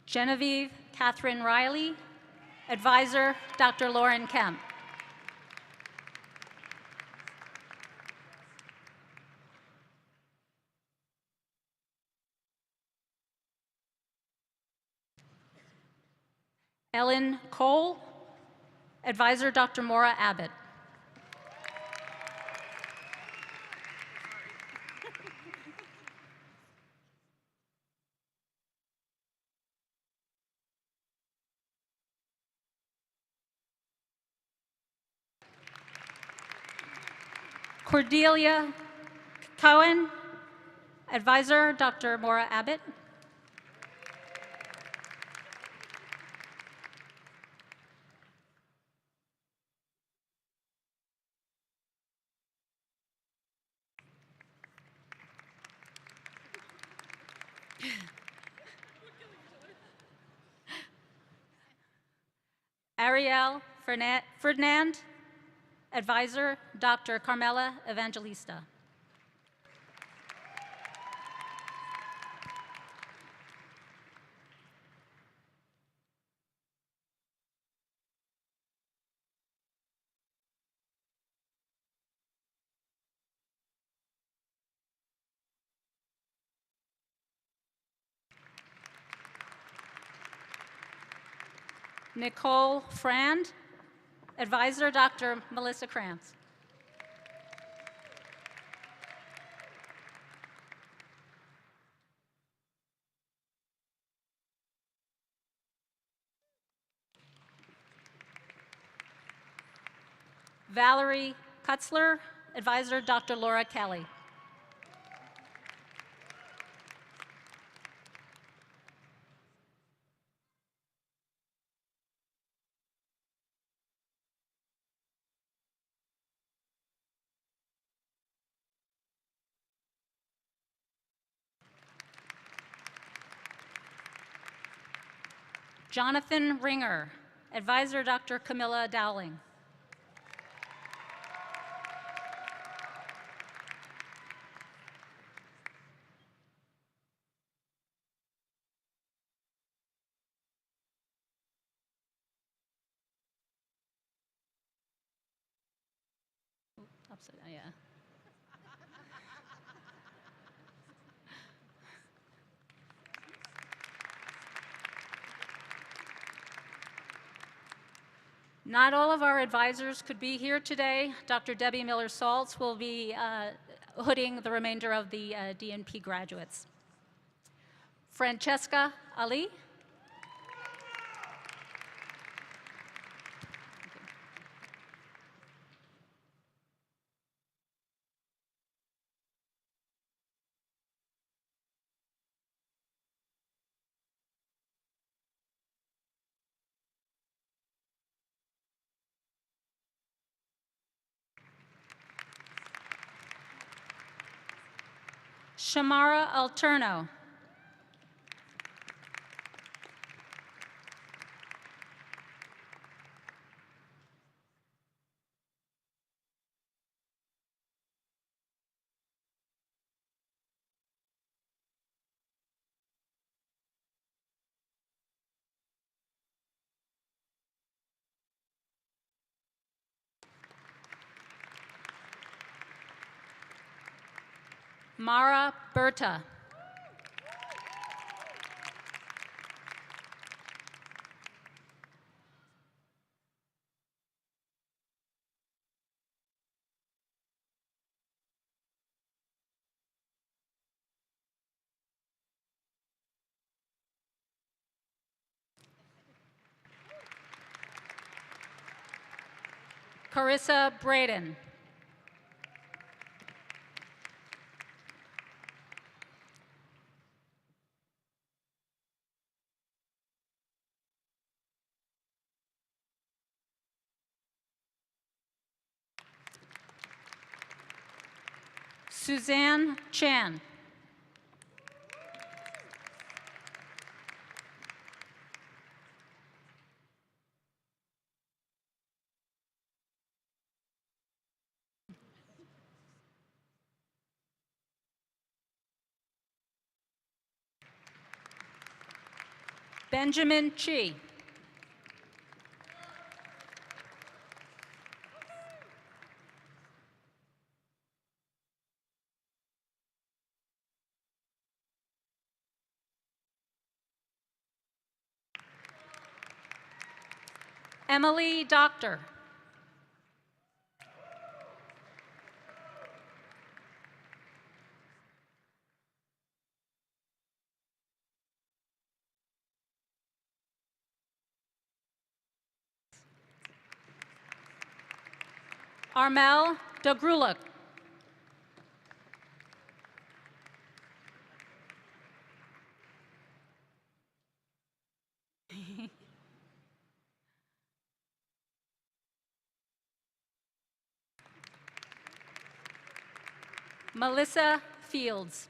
Genevieve Catherine Riley, advisor Dr. Lauren Kemp. Ellen Cole, advisor Dr. Maura Abbott. Cordelia Cohen, advisor Dr. Maura Abbott. Ariel Ferdinand, advisor Dr. Carmela Evangelista. Nicole Frand, advisor Dr. Melissa Krantz. Valerie Kutzler, advisor Dr. Laura Kelly. Jonathan Ringer, advisor Dr. Camilla Dowling. Upside down, yeah. Not all of our advisors could be here today. Dr. Debbie Miller-Saltz will be hooding the remainder of the DNP graduates. Francesca Ali. Shamara Alterno. Mara Berta. Carissa Braden. Suzanne Chan. Benjamin Chi. Emily Doctor. Armel de Gruluk. Melissa Fields.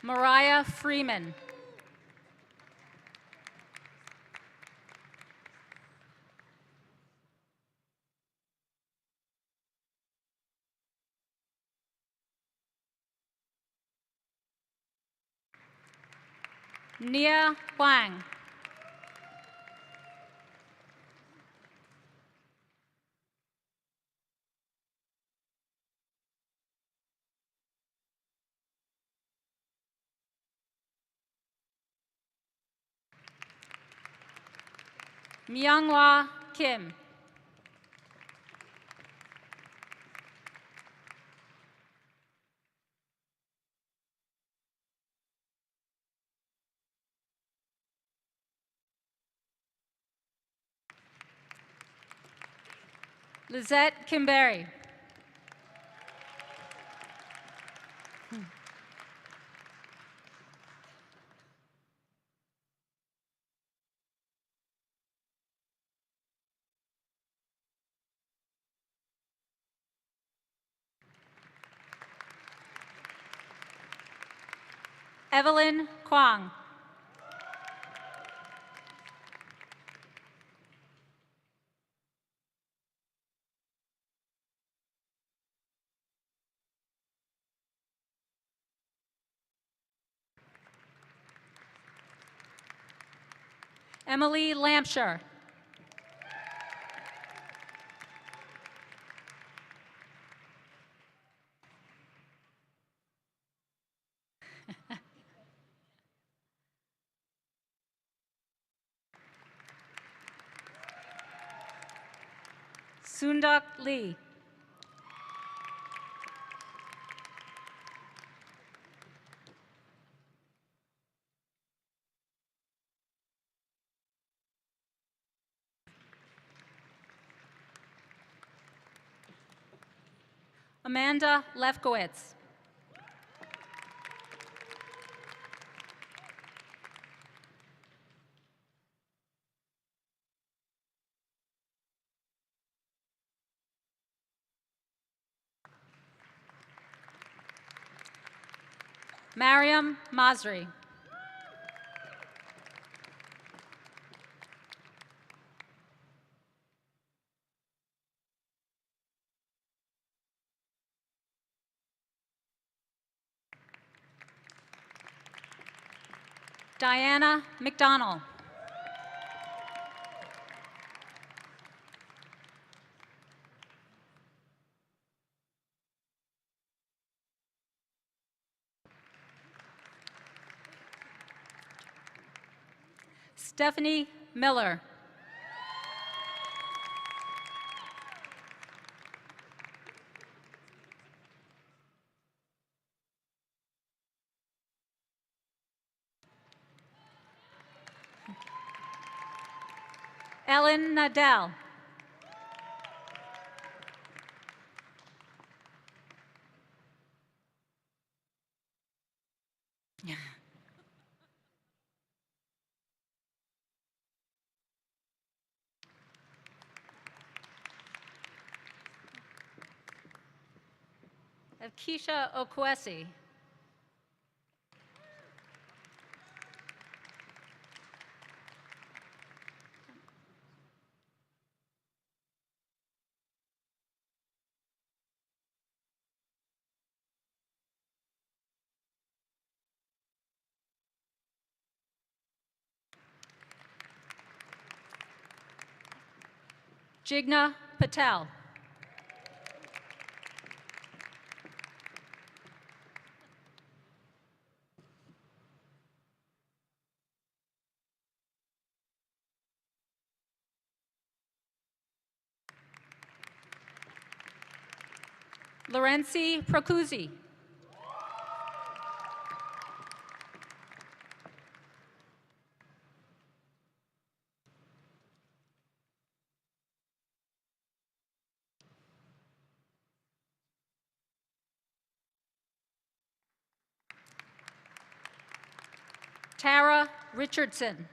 Mariah Freeman. Nia Huang. Myunghwa Kim. Lizette Kimberry. Evelyn Kwong. Emily Lampshire. Sunduk Lee. Amanda Lefkowitz. Mariam Masri. Diana McDonald. Stephanie Miller. Ellen Nadell. have Keisha Okwesi. Jigna Patel. Lorenzi Procuzzi. Tara Richardson.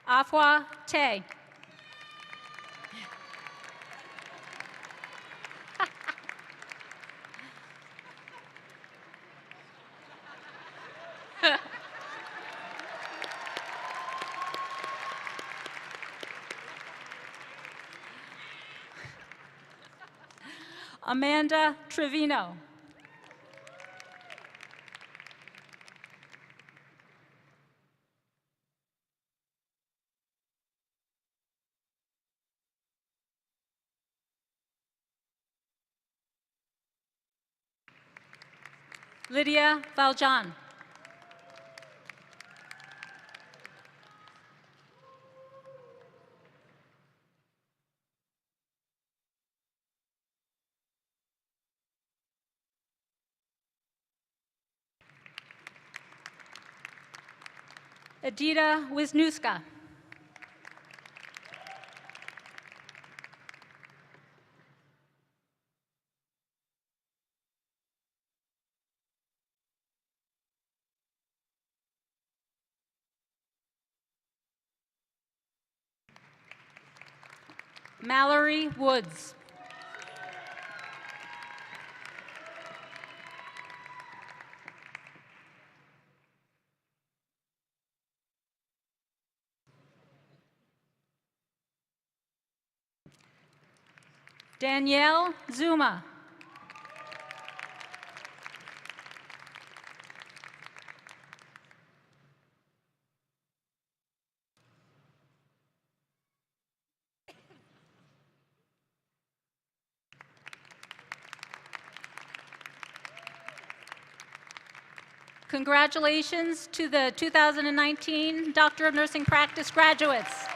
Afua Tay. Amanda Trevino. Lydia Valjean. Edita Wisniewska. Mallory Woods. Danielle Zuma. Congratulations to the 2019 Doctor of Nursing Practice graduates.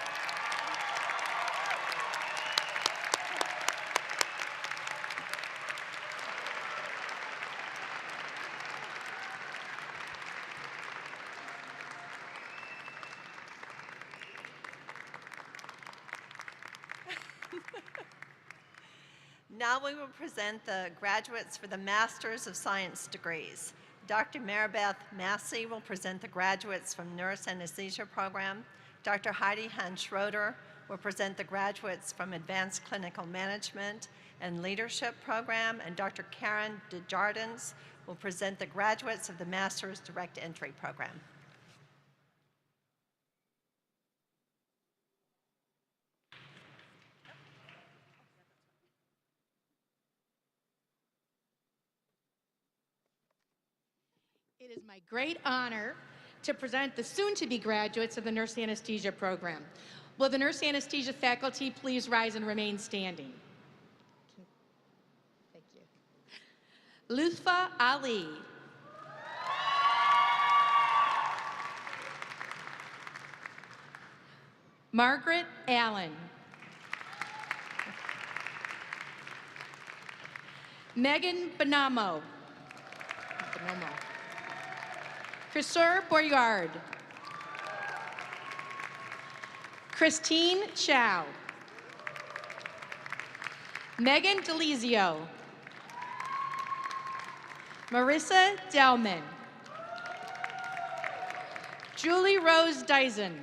Now we will present the graduates for the Masters of Science degrees. Dr. Maribeth Massey will present the graduates from Nurse Anesthesia Program. Dr. Heidi Hahn-Schroeder will present the graduates from Advanced Clinical Management and Leadership Program, and Dr. Karen Desjardins will present the graduates of the Master's Direct Entry Program. It is my great honor to present the soon-to-be graduates of the Nurse Anesthesia Program. Will the Nurse Anesthesia faculty please rise and remain standing? Thank you. Lutfa Ali. Margaret Allen. Megan Bonamo. Christopher Boyard. Christine Chow. Megan Delizio. Marissa Delman. Julie Rose Dyson.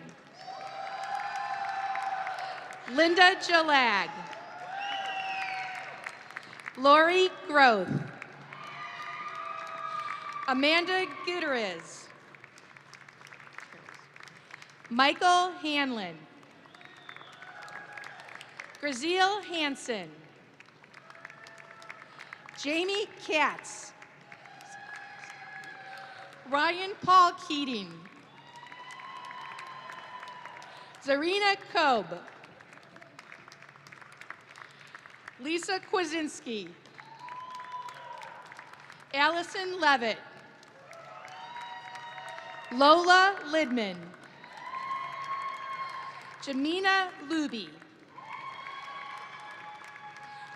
Linda Jalag. Lori Groth. Amanda Gutierrez. Michael Hanlon. Graziel Hansen. Jamie Katz. Ryan Paul Keating. Zarina Kobe. Lisa Kwasinski. Allison Levitt. Lola Lidman. Jamina Luby.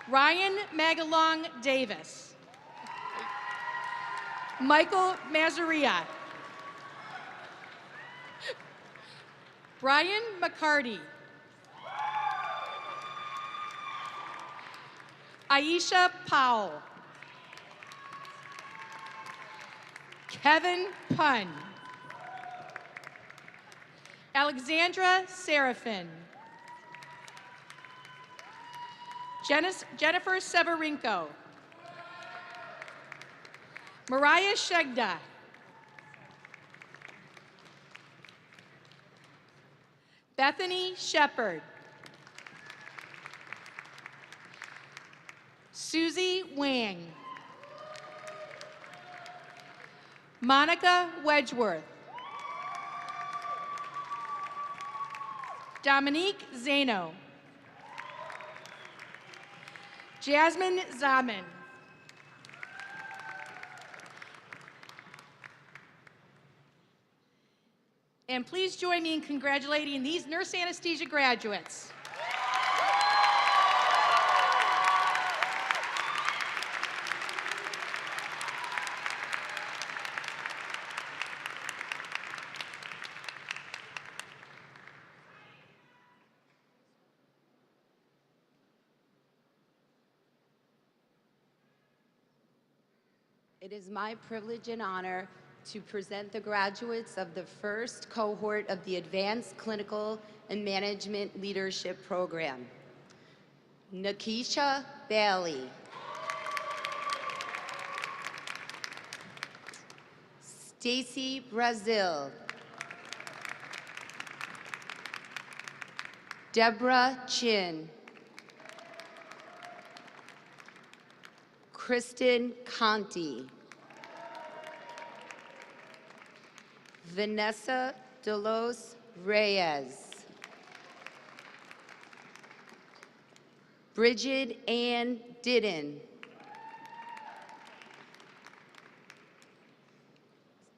Ryan Magalong Davis. Michael Mazaria. Brian McCarty. Aisha Powell. Kevin Pun. Alexandra Serafin. Jennifer Severinko. Mariah Shegda. Bethany Shepard. Susie Wang. Monica Wedgeworth. Dominique Zano. Jasmine Zaman. And please join me in congratulating these nurse anesthesia graduates. It is my privilege and honor to present the graduates of the first cohort of the Advanced Clinical and Management Leadership Program. Nakisha Bailey. Stacy Brazil. Deborah Chin. Kristen Conti. Vanessa Delos Reyes. Bridget Ann Didden.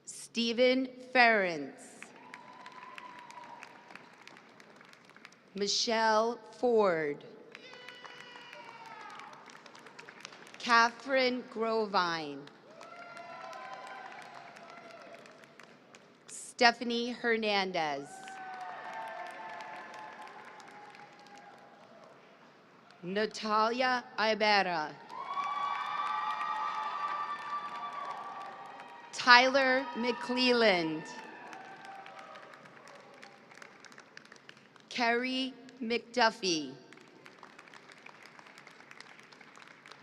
Stephen Ferentz. Michelle Ford. Catherine Grovine. Stephanie Hernandez. Natalia Ibarra. Tyler McClelland. Carrie McDuffie.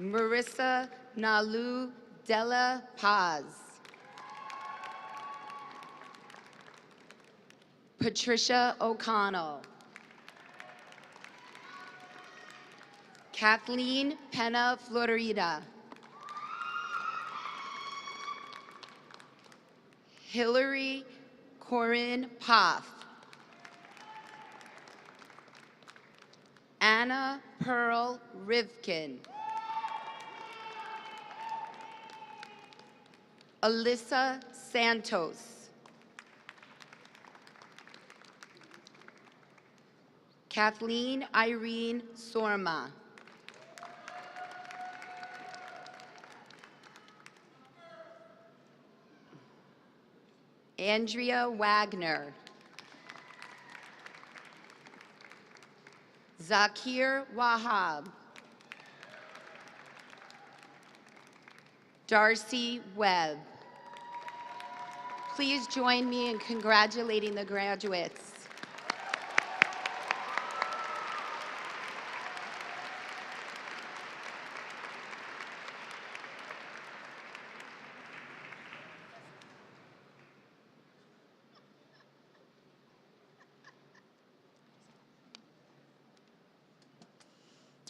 Marissa Nalu Della Paz. Patricia O'Connell. Kathleen Pena Florida. Hillary Corinne Poff. Anna Pearl Rivkin. Alyssa Santos. Kathleen Irene Sorma. Andrea Wagner. Zakir Wahab. Darcy Webb. Please join me in congratulating the graduates.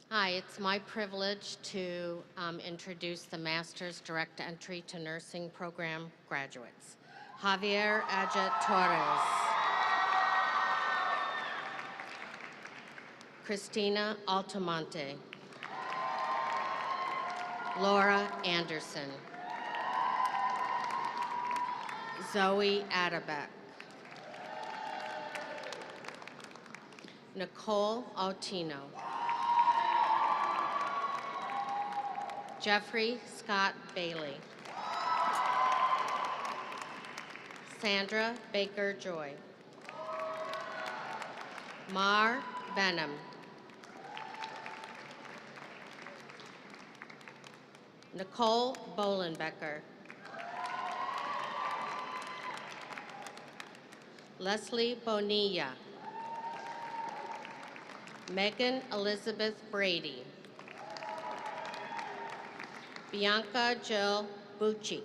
Hi, it's my privilege to introduce the Master's Direct Entry to Nursing Program graduates. Javier Ajet Torres. Christina Altamonte. Laura Anderson. Zoe Adebeck. Nicole Altino. Jeffrey Scott Bailey. Sandra Baker Joy. Mar Benham. Nicole Bolenbecker. Leslie Bonilla. Megan Elizabeth Brady. Bianca Jill Bucci.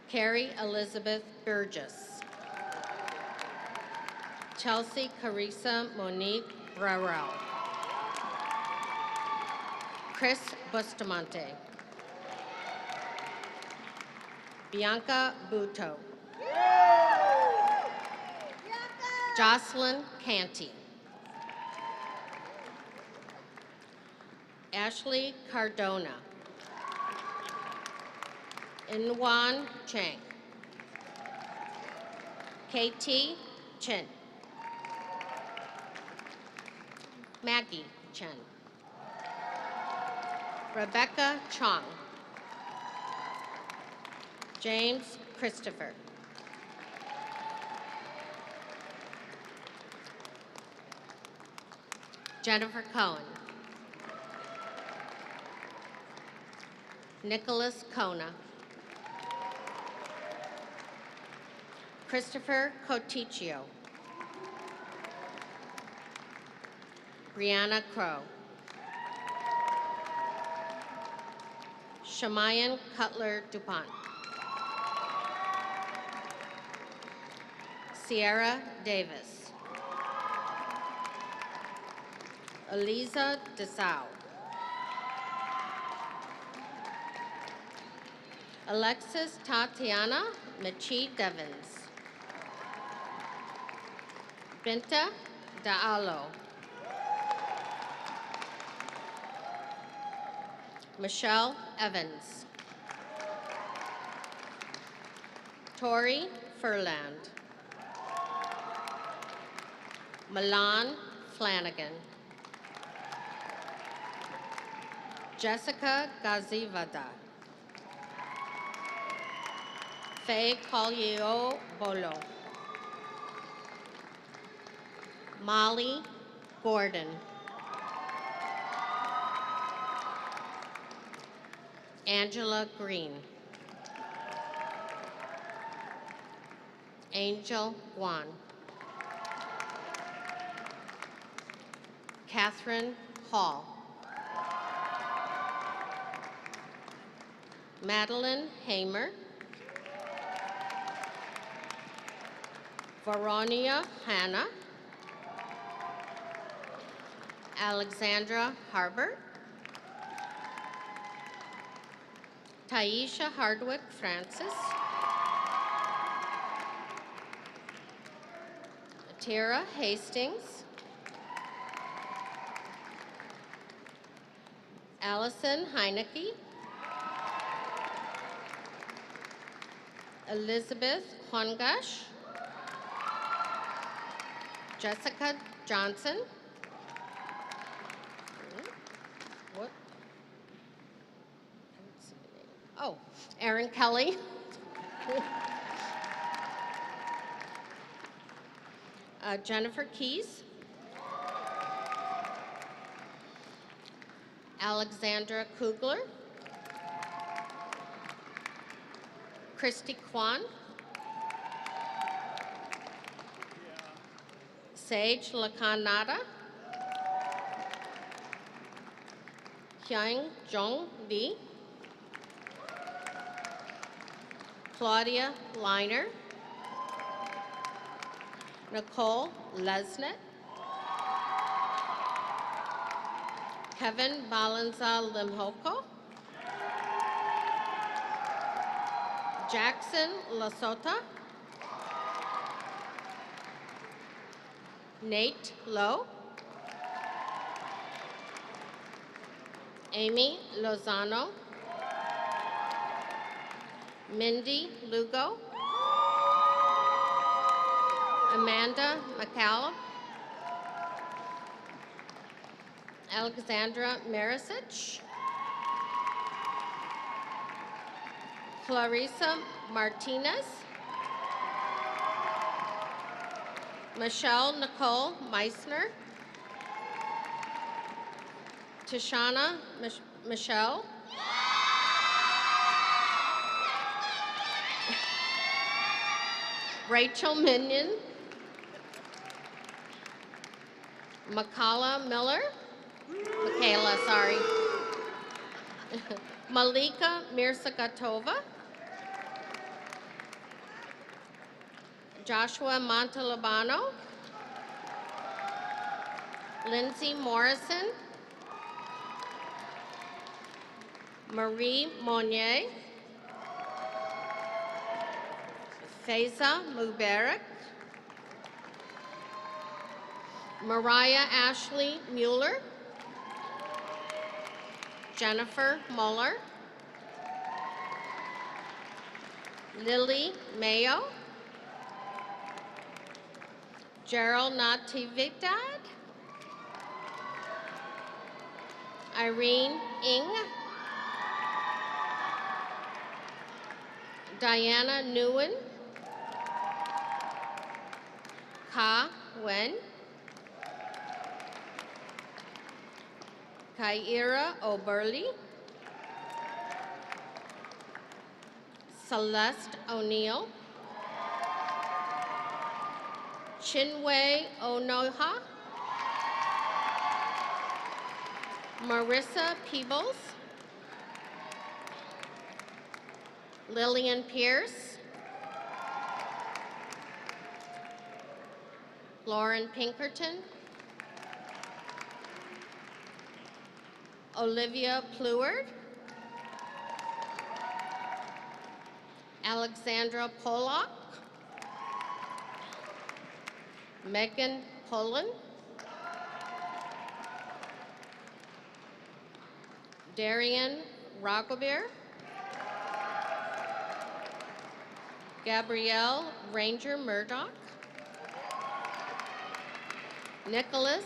Carrie Elizabeth Burgess. Chelsea Carissa Monique Burrell. Chris Bustamante. Bianca Buto. Jocelyn Canty. Ashley Cardona. Inwan Chang. KT Chen. Maggie Chen. Rebecca Chong. James Christopher. Jennifer Cohen. Nicholas Kona. Christopher Coticchio. Brianna Crow. Shamayan Cutler DuPont. Sierra Davis. Eliza DeSau. Alexis Tatiana Machi Devins. Binta Daalo. Michelle Evans. Tori Furland. Milan Flanagan. Jessica Gazivada. Faye Collier Bolo. Molly Gordon. Angela Green. Angel Guan. Catherine Hall. Madeline Hamer. Veronia Hanna. Alexandra Harbert. Taisha Hardwick Francis. Tara Hastings. Allison Heineke. Elizabeth Hongash. Jessica Johnson. What? Oh, Erin Kelly. Jennifer Keys. Alexandra Kugler, Christy Kwan, Sage Lakanada, Hyang Jong Lee, Claudia Liner, Nicole Lesnett, Kevin Balanza Limhoko, Jackson Lasota, Nate Lowe, Amy Lozano, Mindy Lugo, Amanda McCallum, Alexandra Marisic, Clarissa Martinez, Michelle Nicole Meissner, Tashana Michelle, Rachel Minion, Michaela, sorry. Malika Mirsagatova, Joshua Montalbano, Lindsay Morrison, Marie Monnier, Faiza Mubarak, Mariah Ashley Mueller, Jennifer Muller, Lily Mayo, Gerald Natividad, Irene Ng, Diana Nguyen, Ka Wen, Kyra O'Burley, Celeste O'Neill, Chinwe Onoha, Marissa Peebles, Lillian Pierce, Lauren Pinkerton, Olivia Pleward, Alexandra Pollock, Megan Poland, Darian Ragobert, Gabrielle Ranger Murdoch, Nicholas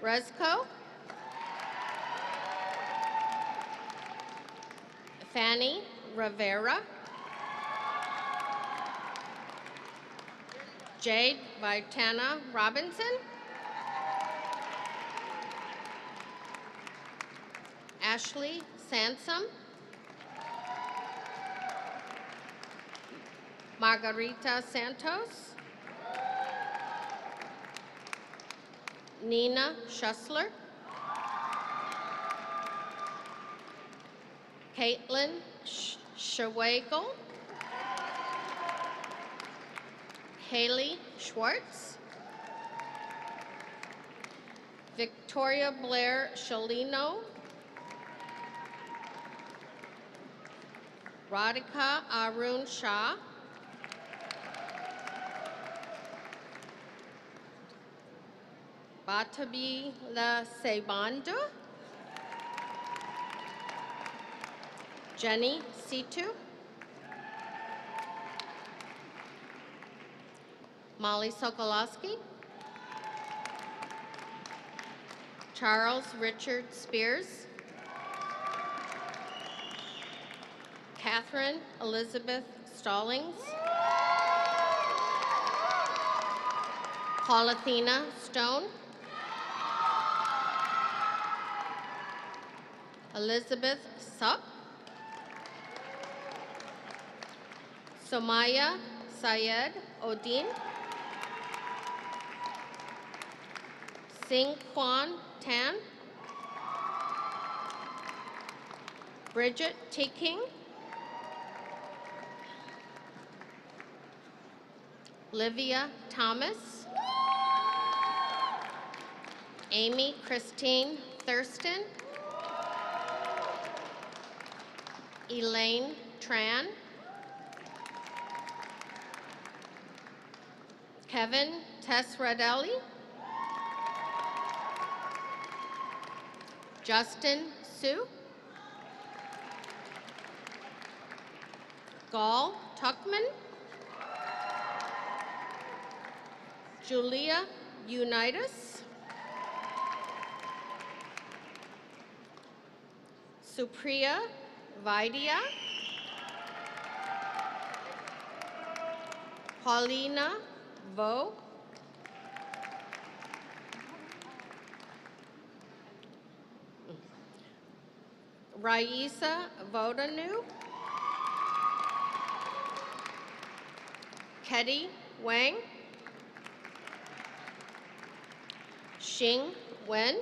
Rezko, Fanny Rivera, Jade Vitana Robinson, Ashley Sansom, Margarita Santos, Nina Schussler, Caitlin Schwagel, Haley Schwartz, Victoria Blair Shalino, Radhika Arun Shah, Batabi La Sebanda, Jenny Situ, Molly Sokolowski, Charles Richard Spears, Catherine Elizabeth Stallings, Paulathina Stone, Elizabeth Sup, Somaya Syed Odin, Sing Kwan Tan, Bridget Taking, Livia Thomas, Amy Christine Thurston, Elaine Tran, Kevin Tesradelli, Justin Sue, Gal Tuckman, Julia Unitas, Supriya Vaidya, Paulina Vo, Raisa Vodanu, Ketty Wang, Xing Wen,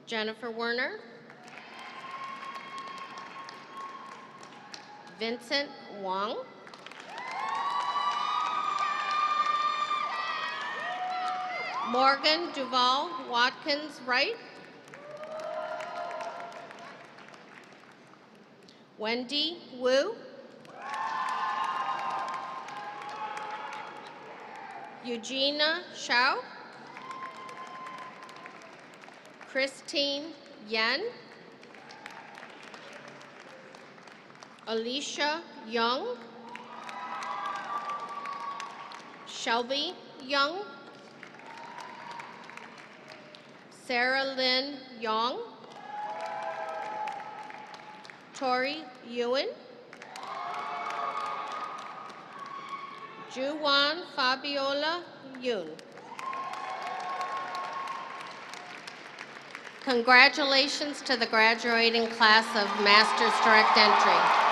Jennifer Werner, Vincent Wang, Morgan Duval Watkins Wright, Wendy Wu, Eugenia Shao, Christine Yan, Alicia Young, Shelby Young, Sarah Lynn Young, Tori Ewan, Juwan Fabiola Yoon. Congratulations to the graduating class of Master's Direct Entry.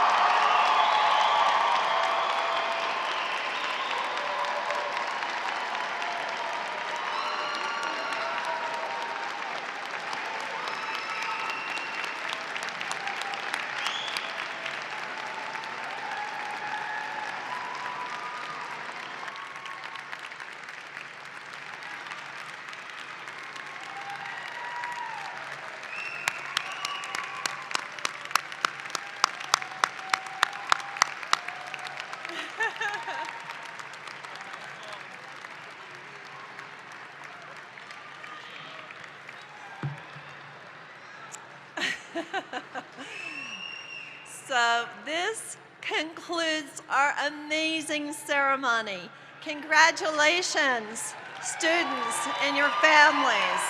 So this concludes our amazing ceremony. Congratulations, students and your families.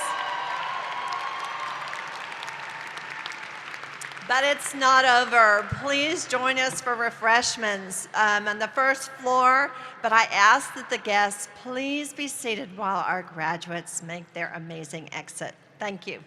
But it's not over. Please join us for refreshments on the first floor. But I ask that the guests please be seated while our graduates make their amazing exit. Thank you.